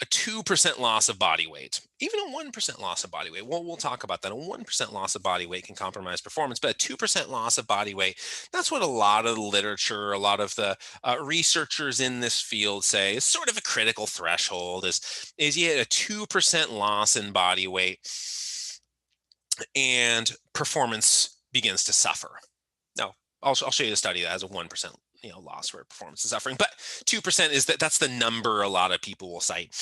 A 2% loss of body weight, even a 1% loss of body weight. We'll talk about that. A 1% loss of body weight can compromise performance, but a 2% loss of body weight, that's what a lot of the literature, a lot of the researchers in this field say is sort of a critical threshold, is you get a 2% loss in body weight and performance begins to suffer. Now, I'll show you the study that has a 1% loss where performance is suffering, but 2% that's the number a lot of people will cite.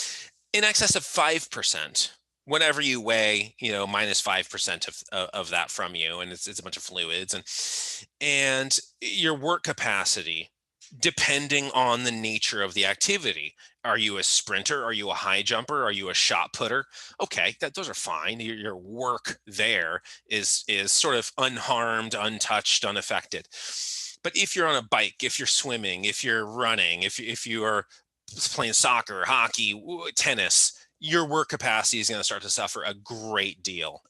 In excess of 5%, whenever you weigh, minus 5% of that from you, and it's a bunch of fluids, and your work capacity, depending on the nature of the activity. Are you a sprinter? Are you a high jumper? Are you a shot putter? Okay, those are fine. Your work there is sort of unharmed, untouched, unaffected. But if you're on a bike, if you're swimming, if you're running, if you are playing soccer, hockey, tennis, your work capacity is going to start to suffer a great deal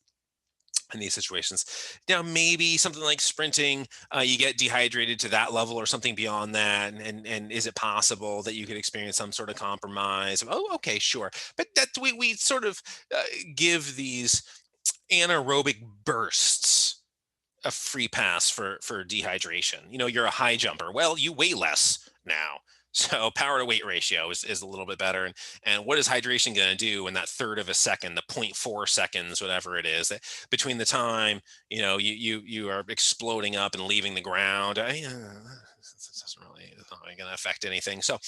in these situations. Now, maybe something like sprinting, you get dehydrated to that level or something beyond that, and is it possible that you could experience some sort of compromise? Oh, okay, sure. But that we sort of give these anaerobic bursts a free pass for dehydration. You're a high jumper. Well, you weigh less now. So power to weight ratio is a little bit better. And what is hydration going to do in that third of a second, the 0.4 seconds, whatever it is, between the time, you are exploding up and leaving the ground, it's not really going to affect anything. So,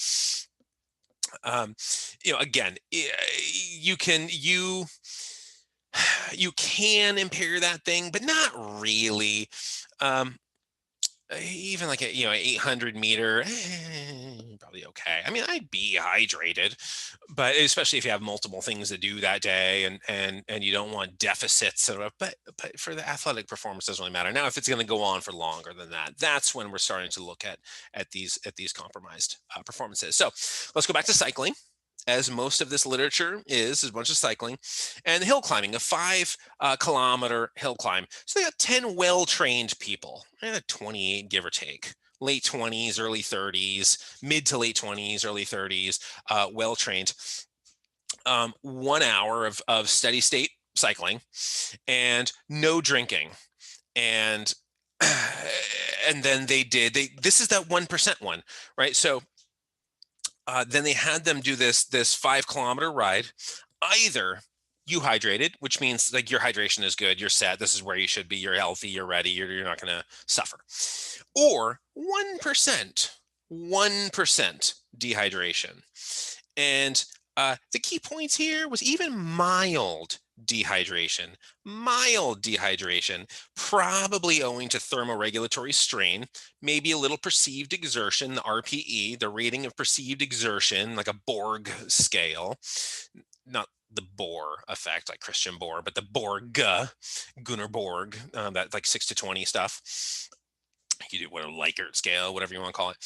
again, you can impair that thing, but not really. Even like a 800 meter, probably okay. I mean, I'd be hydrated, but especially if you have multiple things to do that day and you don't want deficits. But for the athletic performance, doesn't really matter. Now, if it's going to go on for longer than that, that's when we're starting to look at these compromised performances. So let's go back to cycling. As most of this literature is a bunch of cycling and hill climbing, a 5 kilometer hill climb. So they got 10 well-trained people, 28 give or take, late 20s, early 30s, mid to late 20s, early 30s, well-trained. 1 hour of steady state cycling and no drinking. And and then this is that 1% one, right? So then they had them do this 5 kilometer ride. Either you hydrated, which means like your hydration is good, you're set, this is where you should be, you're healthy, you're ready, you're not going to suffer. Or 1% dehydration. And the key points here was even mild dehydration, probably owing to thermoregulatory strain, maybe a little perceived exertion, the RPE, the rating of perceived exertion, like a Borg scale, not the Bohr effect like Christian Bohr, but the Borg, Gunnar Borg, that like 6 to 20 stuff. You do what a Likert scale, whatever you want to call it.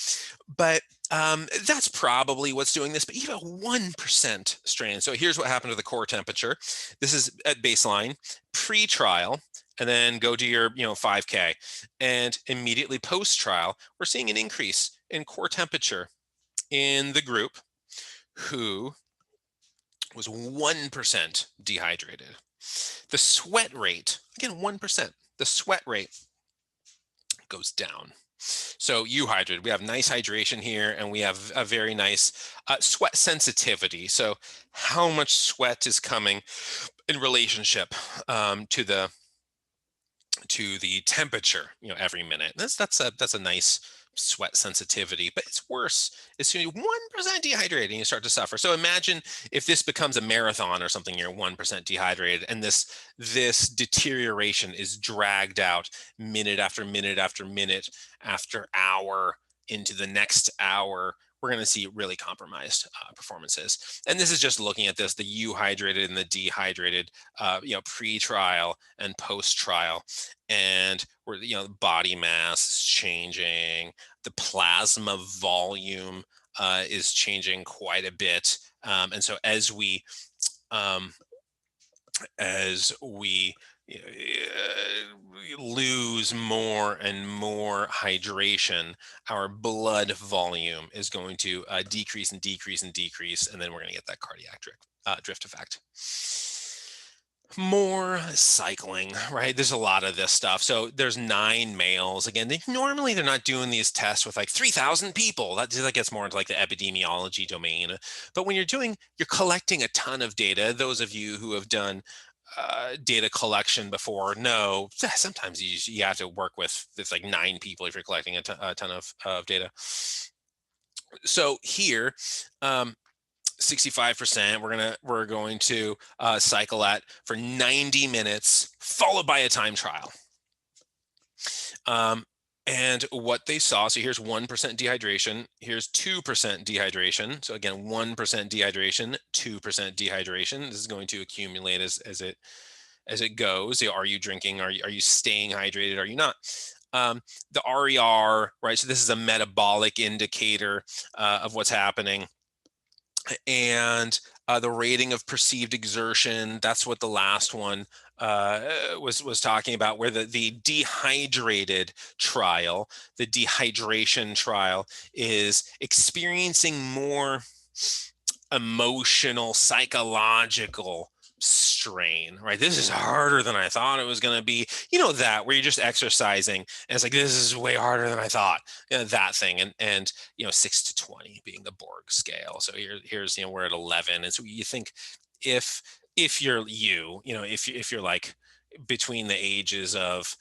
But that's probably what's doing this, but even a 1% strain. So here's what happened to the core temperature. This is at baseline, pre-trial, and then go to your 5K. And immediately post-trial, we're seeing an increase in core temperature in the group who was 1% dehydrated. The sweat rate, again, 1%, the sweat rate goes down. So hydrated, we have nice hydration here, and we have a very nice sweat sensitivity. So how much sweat is coming in relationship to the temperature, every minute. That's a nice sweat sensitivity, but it's worse as soon as 1% dehydrated and you start to suffer. So imagine if this becomes a marathon or something, you're 1% dehydrated, and this deterioration is dragged out minute after minute after minute after hour into the next hour. We're going to see really compromised performances. And this is just looking at this, the hydrated and the dehydrated, pre-trial and post-trial. And where body mass is changing, the plasma volume is changing quite a bit. And so as we lose more and more hydration, our blood volume is going to decrease and decrease and decrease, and then we're going to get that cardiac drift effect. More cycling, right? There's a lot of this stuff. So there's 9 males. Again, normally they're not doing these tests with like 3,000 people. That gets more into like the epidemiology domain. But when you're collecting a ton of data, those of you who have done data collection before know sometimes you have to work with this like 9 people if you're collecting a ton of data. So here, 65%, we're going to cycle at for 90 minutes, followed by a time trial. And what they saw, so here's 1% dehydration, here's 2% dehydration. So again, 1% dehydration, 2% dehydration. This is going to accumulate as it goes. Are you drinking? Are you staying hydrated? Are you not? The RER, right? So this is a metabolic indicator of what's happening. And the rating of perceived exertion, that's what the last one was talking about, where the dehydrated trial, the dehydration trial, is experiencing more emotional, psychological strain, right? This is harder than I thought it was going to be. That where you're just exercising and it's like, this is way harder than I thought. That thing. And 6 to 20 being the Borg scale. So here's we're at 11. And so you think if you're if you're like between the ages of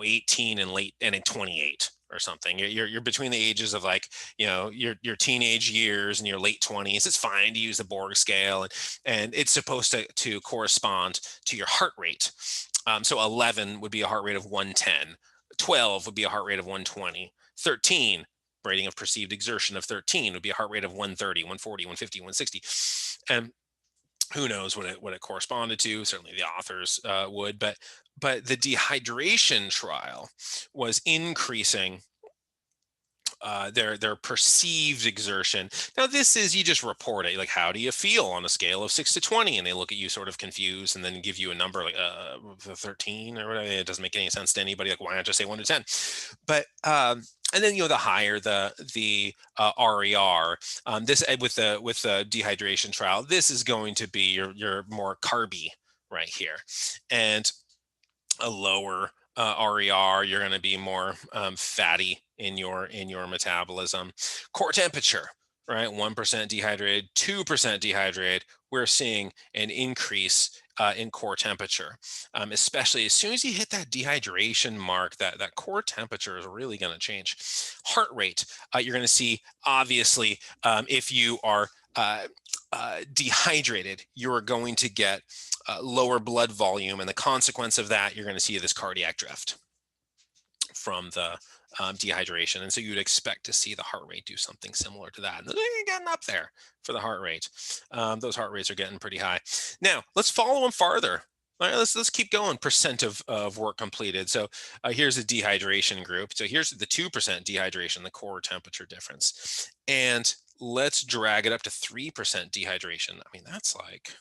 18 and 28 or something, you're between the ages of like your teenage years and your late 20s, it's fine to use the Borg scale, and it's supposed to correspond to your heart rate. So 11 would be a heart rate of 110, 12 would be a heart rate of 120, 13 rating of perceived exertion of 13 would be a heart rate of 130, 140, 150, 160. And who knows what it corresponded to? Certainly the authors would, but the dehydration trial was increasing their perceived exertion. Now, this is, you just report it, like, how do you feel on a scale of 6 to 20? And they look at you sort of confused and then give you a number like 13 or whatever. It doesn't make any sense to anybody. Like, why not just say 1 to 10? But and then, the higher the RER, this with the dehydration trial, this is going to be your more carby right here, and a lower RER, you're going to be more fatty in your metabolism. Core temperature, right? 1% dehydrated, 2% dehydrated. We're seeing an increase in core temperature, especially as soon as you hit that dehydration mark. That core temperature is really going to change. Heart rate, you're going to see, obviously, if you are dehydrated, you're going to get lower blood volume, and the consequence of that, you're going to see this cardiac drift from the dehydration. And so you'd expect to see the heart rate do something similar to that. And they're getting up there for the heart rate. Those heart rates are getting pretty high. Now, let's follow them farther. All right, let's keep going. Percent of work completed. So here's a dehydration group. So here's the 2% dehydration, the core temperature difference. And let's drag it up to 3% dehydration. I mean, that's like,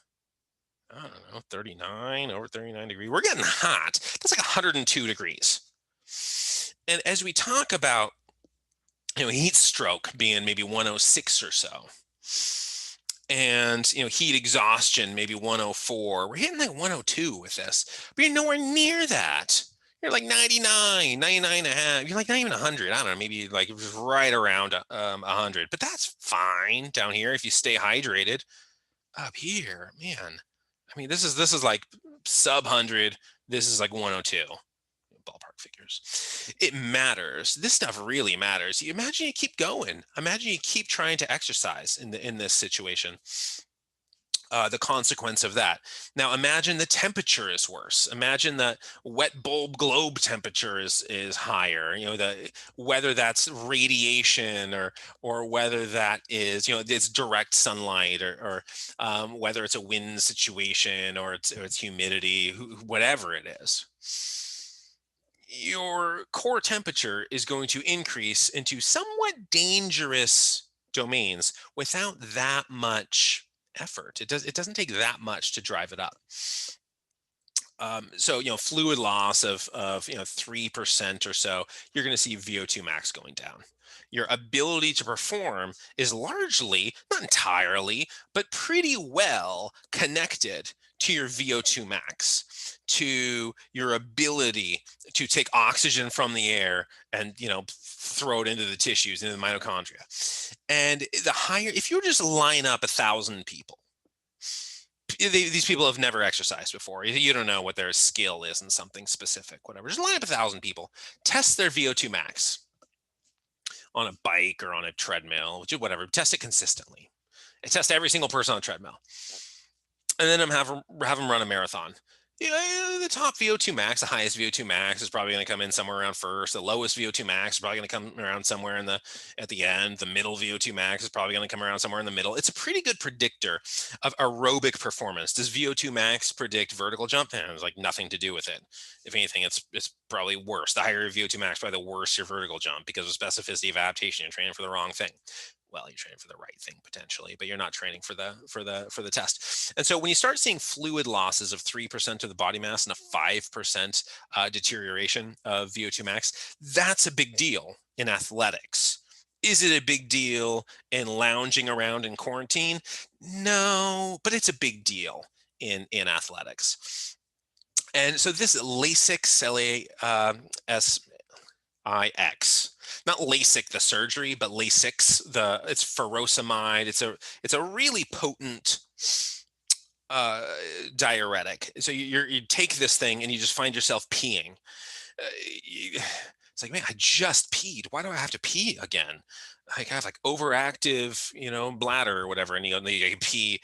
I don't know, 39, over 39 degrees. We're getting hot. That's like 102 degrees. And as we talk about, heat stroke being maybe 106 or so, and, heat exhaustion, maybe 104, we're hitting like 102 with this, but you're nowhere near that. You're like 99, 99 and a half. You're like not even 100. I don't know, maybe like right around 100, but that's fine down here if you stay hydrated. Up here, man, I mean, this is like sub 100. This is like 102. Ballpark figures. It matters. This stuff really matters. You imagine you keep going. Imagine you keep trying to exercise in this situation. The consequence of that. Now, imagine the temperature is worse. Imagine the wet bulb globe temperature is higher. Whether that's radiation or whether that is it's direct sunlight or whether it's a wind situation or it's humidity, whatever it is. Your core temperature is going to increase into somewhat dangerous domains without that much effort. It doesn't take that much to drive it up. So fluid loss of 3% or so, you're going to see VO2 max going down. Your ability to perform is largely, not entirely, but pretty well connected to your VO2 max, to your ability to take oxygen from the air and throw it into the tissues, into the mitochondria. And the higher, if you just line up 1,000 people, these people have never exercised before. You don't know what their skill is in something specific, whatever. Just line up 1,000 people, test their VO2 max on a bike or on a treadmill, whatever. Test it consistently. Test every single person on a treadmill, and then have them run a marathon. The top VO2 max, the highest VO2 max is probably going to come in somewhere around first. The lowest VO2 max is probably going to come around somewhere at the end. The middle VO2 max is probably going to come around somewhere in the middle. It's a pretty good predictor of aerobic performance. Does VO2 max predict vertical jump? There's like nothing to do with it. If anything, it's probably worse. The higher your VO2 max, probably the worse your vertical jump, because of specificity of adaptation. You're training for the wrong thing. Well, you're training for the right thing potentially, but you're not training for the test. And so when you start seeing fluid losses of 3% of the body mass and a 5% deterioration of VO2 max, that's a big deal in athletics. Is it a big deal in lounging around in quarantine? No, but it's a big deal in athletics. And so this LASIX, LASIX, not LASIK the surgery, but LASIX, it's furosemide. It's a really potent diuretic. So you take this thing and you just find yourself peeing. It's like, man, I just peed. Why do I have to pee again? I have like overactive, bladder or whatever, and you pee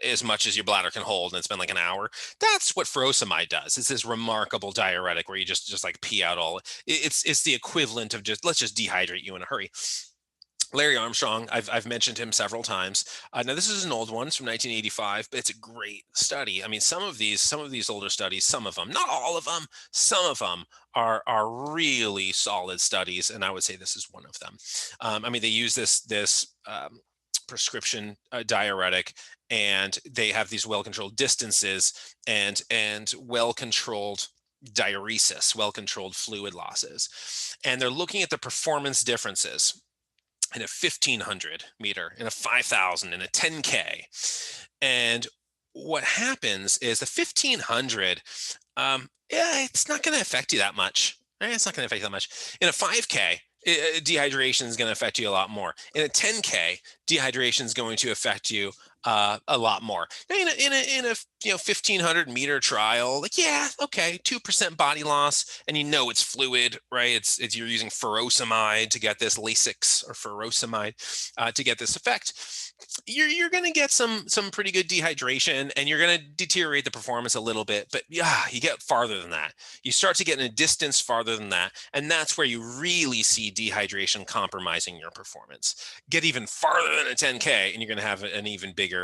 as much as your bladder can hold, and it's been like an hour. That's what furosemide does. It's this remarkable diuretic where you just like pee out all. It's the equivalent of let's just dehydrate you in a hurry. Larry Armstrong, I've mentioned him several times. Now this is an old one, it's from 1985, but it's a great study. I mean, some of these older studies, some of them, not all of them, some of them are really solid studies, and I would say this is one of them. I mean, they use this prescription diuretic, and they have these well-controlled distances and well-controlled diuresis, well-controlled fluid losses, and they're looking at the performance differences in a 1500 meter, in a 5,000, in a 10K. And what happens is the 1500, yeah, it's not going to affect you that much. It's not going to affect you that much. In a 5K, dehydration is going to affect you a lot more. In a 10K, dehydration is going to affect you a lot more. Now, in a 1500 meter trial, like, yeah, okay, 2% body loss, and it's fluid, right? It's you're using furosemide to get this, Lasix or furosemide to get this effect. You're going to get some pretty good dehydration, and you're going to deteriorate the performance a little bit, but yeah, you get farther than that. You start to get in a distance farther than that, and that's where you really see dehydration compromising your performance. Get even farther than a 10K, and you're going to have an even bigger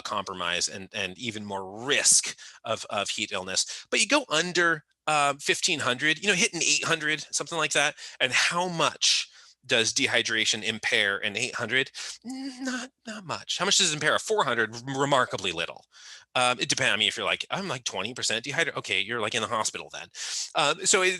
compromise and even more risk of heat illness. But you go under 1500, hitting 800, something like that, and how much does dehydration impair an 800? Not much. How much does it impair a 400? Remarkably little. It depends. I mean, if you're like, I'm like 20% dehydrated, okay, you're like in the hospital then.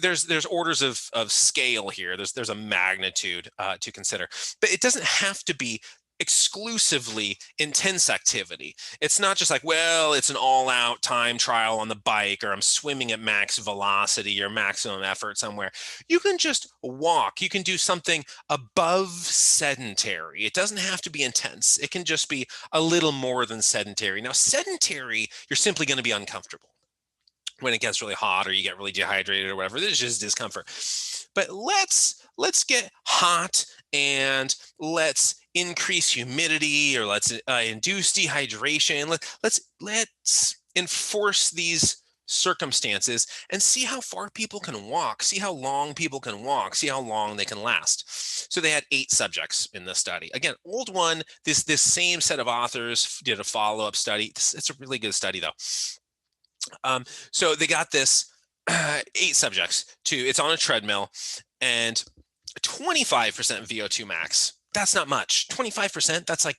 There's orders of scale here. There's a magnitude to consider, but it doesn't have to be exclusively intense activity. It's not just like, well, it's an all-out time trial on the bike, or I'm swimming at max velocity or maximum effort somewhere. You can just walk. You can do something above sedentary. It doesn't have to be intense. It can just be a little more than sedentary. Now, sedentary, you're simply going to be uncomfortable when it gets really hot or you get really dehydrated or whatever. There's just discomfort. But let's get hot, and let's increase humidity, or let's induce dehydration. Let's enforce these circumstances and see how far people can walk, see how long people can walk, see how long they can last. So they had 8 subjects in this study. Again, old one. This same set of authors did a follow-up study. It's a really good study though. So they got this 8 subjects it's on a treadmill, and 25% VO2 max. That's not much. 25%, that's like,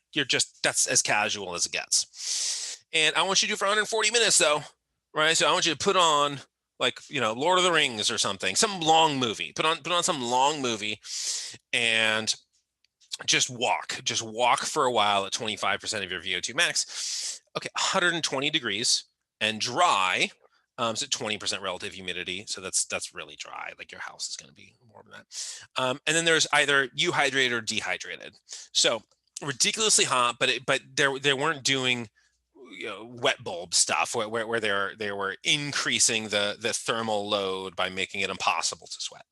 that's as casual as it gets. And I want you to do for 140 minutes though, right? So I want you to put on, like, Lord of the Rings or something, some long movie. Put on some long movie and just walk for a while at 25% of your VO2 max. Okay, 120 degrees and dry. So 20% relative humidity. So that's really dry. Like, your house is going to be more than that. And then there's either euhydrated or dehydrated. So ridiculously hot, but they weren't doing wet bulb stuff where they were increasing the thermal load by making it impossible to sweat.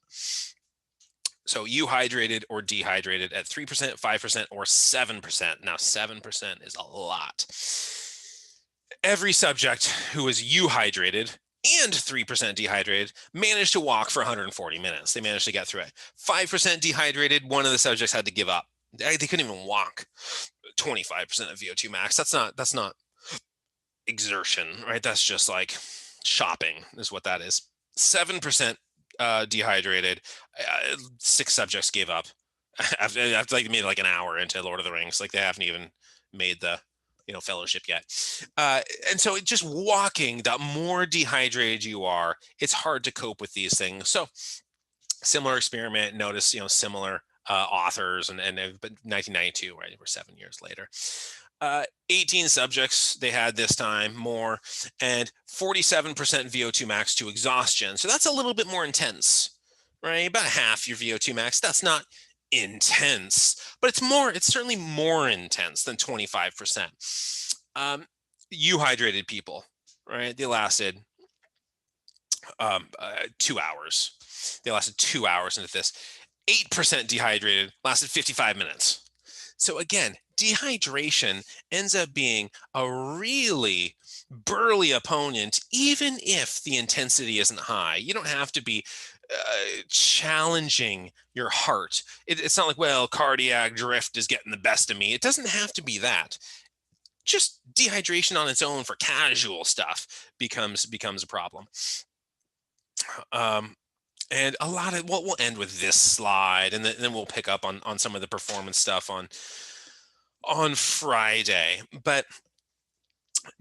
So euhydrated or dehydrated at 3%, 5%, or 7%. Now 7% is a lot. Every subject who was euhydrated and 3% dehydrated managed to walk for 140 minutes. They managed to get through it. 5% dehydrated, one of the subjects had to give up. They couldn't even walk 25% of VO2 max. That's not exertion, right? That's just like shopping is what that is. 7% dehydrated, 6 subjects gave up after like made like an hour into Lord of the Rings. Like, they haven't even made the fellowship yet. And so just walking, the more dehydrated you are, it's hard to cope with these things. So similar experiment, notice, similar authors, and but 1992, right? We're 7 years later. 18 subjects they had this time, more, and 47% VO2 max to exhaustion. So that's a little bit more intense, right? About half your VO2 max. That's not intense, but it's certainly more intense than 25%. Euhydrated people, right? They lasted 2 hours. They lasted 2 hours into this. 8% dehydrated lasted 55 minutes. So again, dehydration ends up being a really burly opponent, even if the intensity isn't high. You don't have to be challenging your heart. It's not like, well, cardiac drift is getting the best of me. It doesn't have to be that. Just dehydration on its own for casual stuff becomes a problem. And a lot of what we'll end with this slide, and then we'll pick up on some of the performance stuff on Friday. But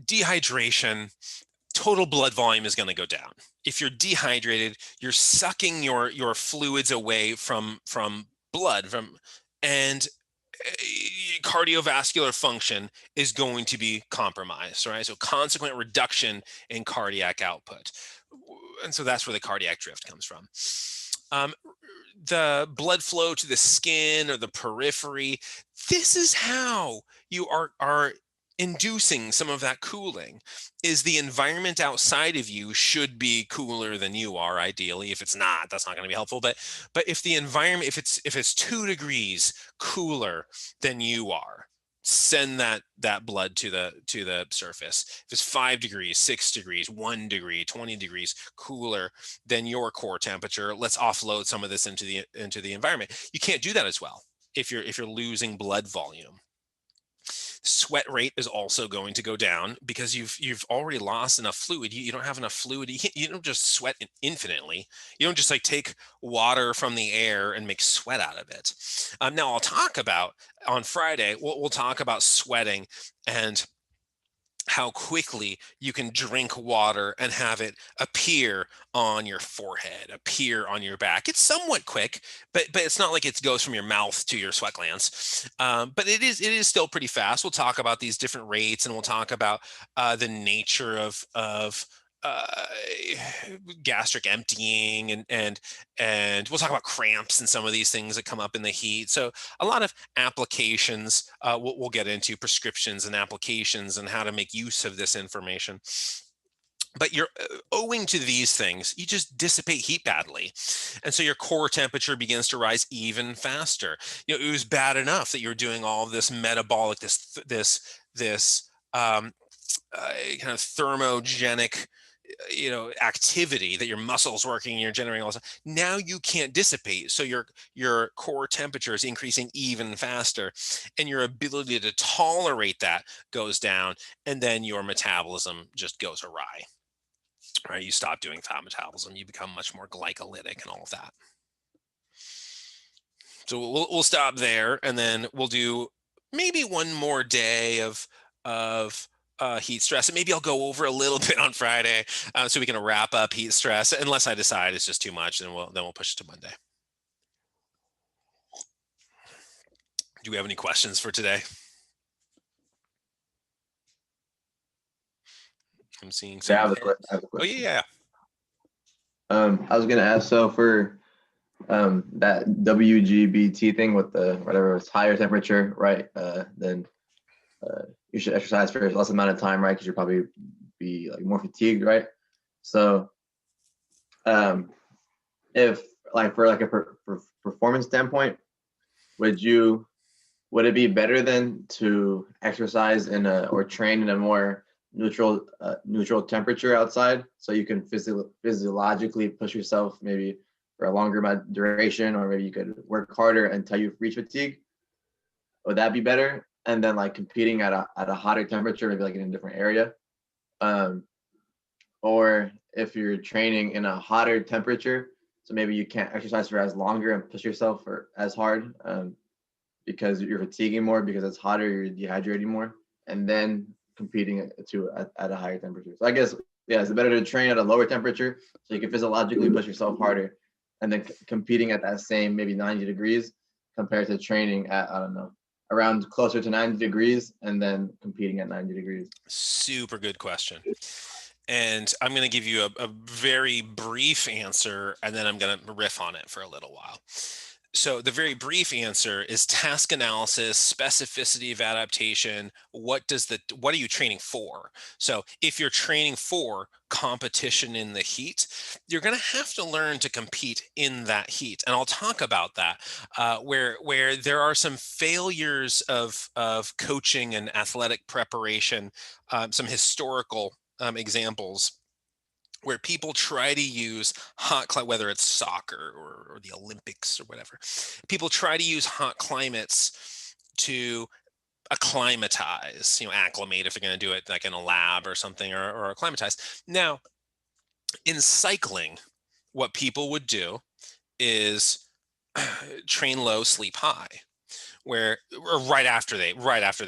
dehydration, total blood volume is going to go down. If you're dehydrated, you're sucking your fluids away from blood and cardiovascular function is going to be compromised, right? So consequent reduction in cardiac output. And so that's where the cardiac drift comes from. The blood flow to the skin or the periphery, this is how you are inducing some of that cooling. Is the environment outside of you should be cooler than you are, ideally. If it's not, that's not going to be helpful. But if the environment, if it's 2 degrees cooler than you are, send that blood to the surface. If it's 5 degrees, 6 degrees, 1 degree, 20 degrees cooler than your core temperature, let's offload some of this into the environment. You can't do that as well if you're losing blood volume. Sweat rate is also going to go down because you've already lost enough fluid. You don't have enough fluid. You don't just sweat infinitely. You don't just like take water from the air and make sweat out of it. Now I'll talk about on Friday. We'll talk about sweating and how quickly you can drink water and have it appear on your forehead, appear on your back. It's somewhat quick, but it's not like it goes from your mouth to your sweat glands. But it is still pretty fast. We'll talk about these different rates, and we'll talk about the nature of uh, gastric emptying, and we'll talk about cramps and some of these things that come up in the heat. So a lot of applications, we'll get into prescriptions and applications and how to make use of this information. But you're owing to these things, you just dissipate heat badly. And so your core temperature begins to rise even faster. It was bad enough that you're doing all of this metabolic, this kind of thermogenic activity, that your muscles working, you're generating all this. Now you can't dissipate, so your core temperature is increasing even faster, and your ability to tolerate that goes down, and then your metabolism just goes awry. Right? You stop doing fat metabolism, you become much more glycolytic and all of that. So we'll stop there, and then we'll do maybe one more day of heat stress, and maybe I'll go over a little bit on Friday, so we can wrap up heat stress. Unless I decide it's just too much, then we'll push it to Monday. Do we have any questions for today? I'm seeing some. Yeah, I have a question. Oh yeah. I was gonna ask, so for that WGBT thing with the whatever, it's higher temperature, right? Then you should exercise for less amount of time, right? Because you'll probably be like more fatigued, right? So, if like for like a performance standpoint, would it be better than to exercise or train in a more neutral temperature outside, so you can physiologically push yourself maybe for a longer duration, or maybe you could work harder until you reach fatigue? Would that be better? And then like competing at a hotter temperature, maybe like in a different area, or if you're training in a hotter temperature, so maybe you can't exercise for as longer and push yourself for as hard, because you're fatiguing more, because it's hotter, you're dehydrating more, and then competing at a higher temperature. So I guess, yeah, it's better to train at a lower temperature so you can physiologically push yourself harder, and then competing at that same maybe 90 degrees, compared to training at, I don't know, around closer to 90 degrees and then competing at 90 degrees. Super good question. And I'm going to give you a very brief answer, and then I'm going to riff on it for a little while. So the very brief answer is task analysis, specificity of adaptation. What are you training for? So if you're training for competition in the heat, you're going to have to learn to compete in that heat. And I'll talk about that, where there are some failures of coaching and athletic preparation, some historical examples where people try to use whether it's soccer or the Olympics or whatever, people try to use hot climates to acclimatize, acclimate if they're going to do it like in a lab or something, or acclimatize. Now, in cycling, what people would do is train low, sleep high, where or right after they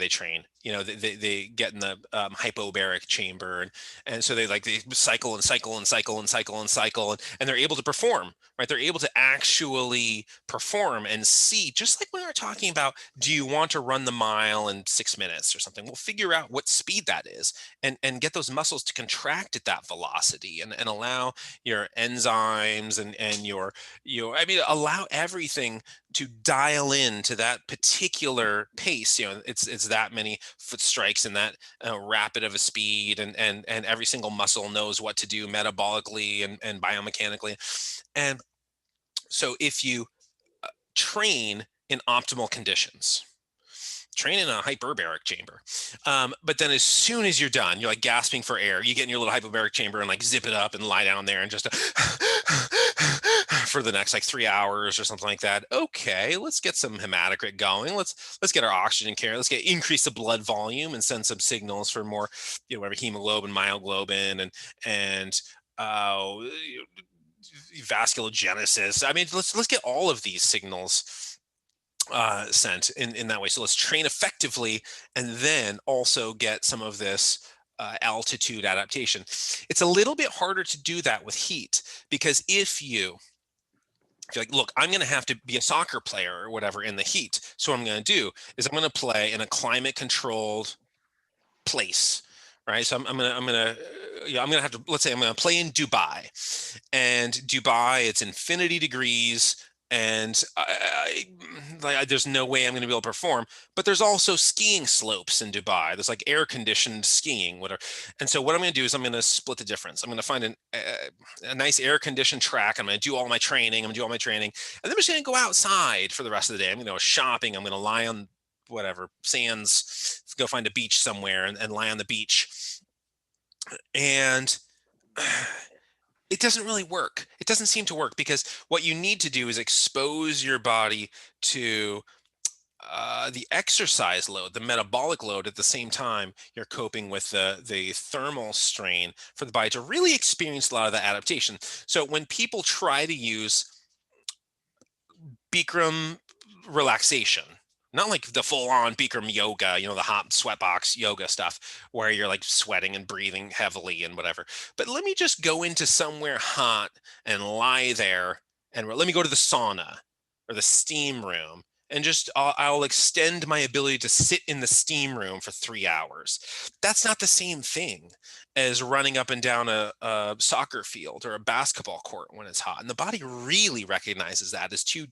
train, they get in the hypobaric chamber, and so they cycle and cycle and cycle and cycle and cycle, and they're able to perform, right? They're able to actually perform and see, just like when we were talking about, do you want to run the mile in 6 minutes or something? We'll figure out what speed that is, and get those muscles to contract at that velocity, and allow your enzymes and allow everything to dial in to that particular pace. It's that many foot strikes and that rapid of a speed, and every single muscle knows what to do metabolically and biomechanically. And so if you train in optimal conditions, train in a hyperbaric chamber, but then as soon as you're done, you're like gasping for air, you get in your little hyperbaric chamber and like zip it up and lie down there and just for the next like 3 hours or something like that. Okay, let's get some hematocrit going. Let's get our oxygen carrier. Let's increase the blood volume and send some signals for more, whatever, hemoglobin, myoglobin, and vasculogenesis. I mean, let's get all of these signals sent in that way. So let's train effectively, and then also get some of this altitude adaptation. It's a little bit harder to do that with heat, because if you're like, look, I'm going to have to be a soccer player or whatever in the heat, so what I'm going to do is I'm going to play in a climate controlled place, right? So I'm gonna have to, let's say I'm gonna play in Dubai, and Dubai, it's infinity degrees, and there's no way I'm going to be able to perform. But there's also skiing slopes in Dubai. There's like air conditioned skiing, whatever. And so what I'm going to do is I'm going to split the difference. I'm going to find a nice air conditioned track. I'm going to do all my training. And then I'm just going to go outside for the rest of the day. I'm going to go shopping. I'm going to lie on whatever sands, go find a beach somewhere, and lie on the beach. And it doesn't really work. It doesn't seem to work, because what you need to do is expose your body to the exercise load, the metabolic load, at the same time you're coping with the thermal strain for the body to really experience a lot of the adaptation. So when people try to use Bikram relaxation, not like the full-on Bikram yoga, the hot sweatbox yoga stuff where you're like sweating and breathing heavily and whatever, but let me just go into somewhere hot and lie there, and let me go to the sauna or the steam room, and just I'll extend my ability to sit in the steam room for 3 hours. That's not the same thing as running up and down a soccer field or a basketball court when it's hot. And the body really recognizes that as two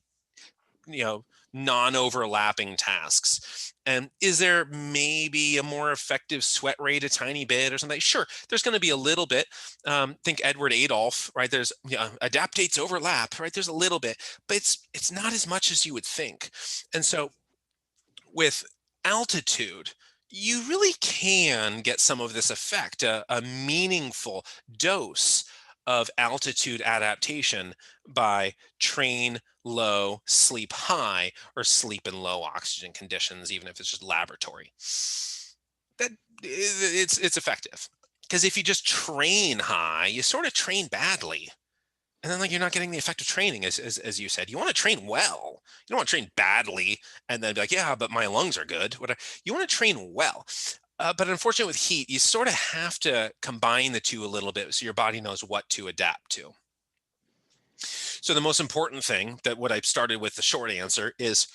non-overlapping tasks. And is there maybe a more effective sweat rate a tiny bit or something? Sure, there's going to be a little bit. Think Edward Adolph, right? There's adaptates overlap, right? There's a little bit, but it's not as much as you would think. And so with altitude, you really can get some of this effect, a meaningful dose of altitude adaptation by train low, sleep high, or sleep in low oxygen conditions, even if it's just laboratory. That it's effective, because if you just train high, you sort of train badly, and then you're not getting the effective training, as you said. You want to train well. You don't want to train badly and then be like, yeah, but my lungs are good. Whatever. You want to train well. But unfortunately with heat, you sort of have to combine the two a little bit so your body knows what to adapt to. So the most important thing, that what I started with, the short answer, is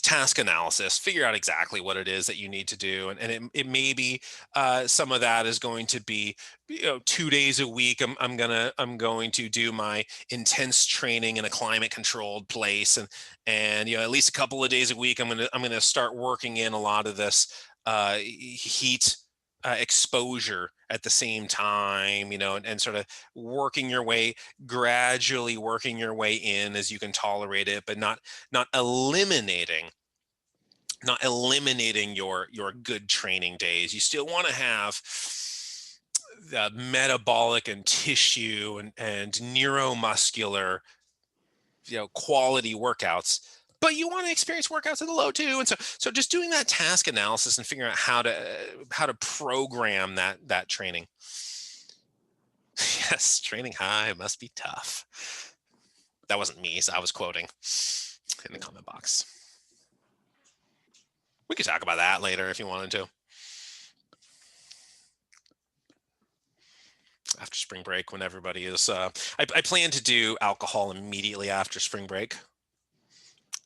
task analysis. Figure out exactly what it is that you need to do, and it may be some of that is going to be 2 days a week. I'm going to do my intense training in a climate controlled place, and at least a couple of days a week I'm gonna start working in a lot of this heat exposure at the same time, and sort of gradually working your way in as you can tolerate it, but not eliminating your good training days. You still want to have metabolic and tissue and neuromuscular, quality workouts. But you want to experience workouts in the low too, and so just doing that task analysis and figuring out how to program that training. Yes, training high must be tough. That wasn't me, so I was quoting in the comment box. We could talk about that later if you wanted to. After spring break, when everybody is, I plan to do alcohol immediately after spring break,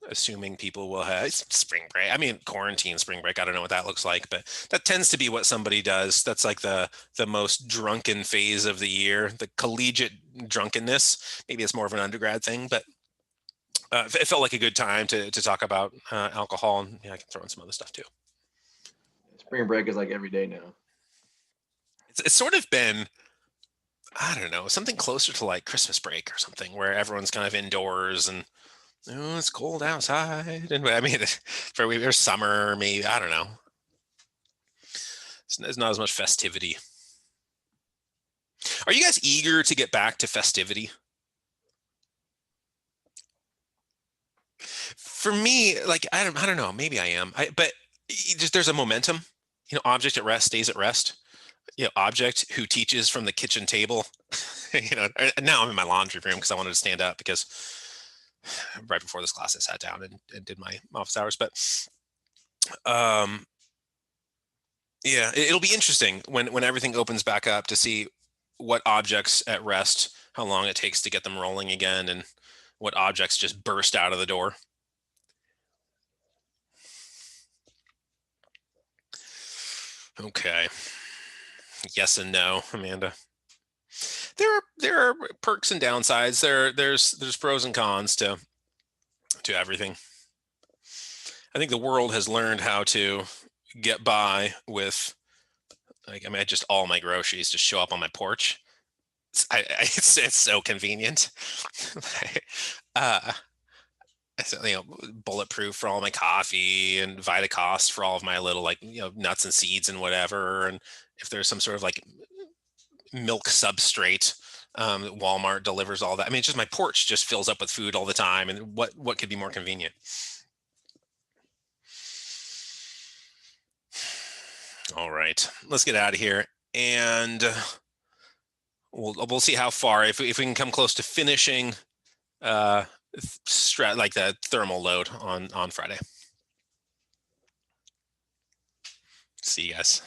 assuming people will have spring break. I mean, quarantine spring break. I don't know what that looks like, but that tends to be what somebody does. That's like the most drunken phase of the year, the collegiate drunkenness. Maybe it's more of an undergrad thing, but it felt like a good time to talk about alcohol, and I can throw in some other stuff too. Spring break is like every day now. It's sort of been, I don't know, something closer to like Christmas break or something, where everyone's kind of indoors and it's cold outside. And I mean, there's summer, maybe, I don't know. There's not as much festivity. Are you guys eager to get back to festivity? For me, like, I don't know, maybe I am. But there's a momentum. Object at rest stays at rest. Object who teaches from the kitchen table. Now I'm in my laundry room because I wanted to stand up because right before this class I sat down and did my office hours. But yeah, it'll be interesting when everything opens back up to see what objects at rest, how long it takes to get them rolling again, and what objects just burst out of the door. Okay. Yes and no, Amanda. There are perks and downsides. There's pros and cons to everything. I think the world has learned how to get by with, like, I mean, just all my groceries just show up on my porch. It's so convenient. Bulletproof for all my coffee, and Vitacost for all of my little, like, nuts and seeds and whatever. And if there's some sort of like milk substrate, Walmart delivers all that. I mean, it's just my porch just fills up with food all the time. And what could be more convenient? All right, let's get out of here, and we'll see how far, if we can come close to finishing like the thermal load on Friday. See you guys.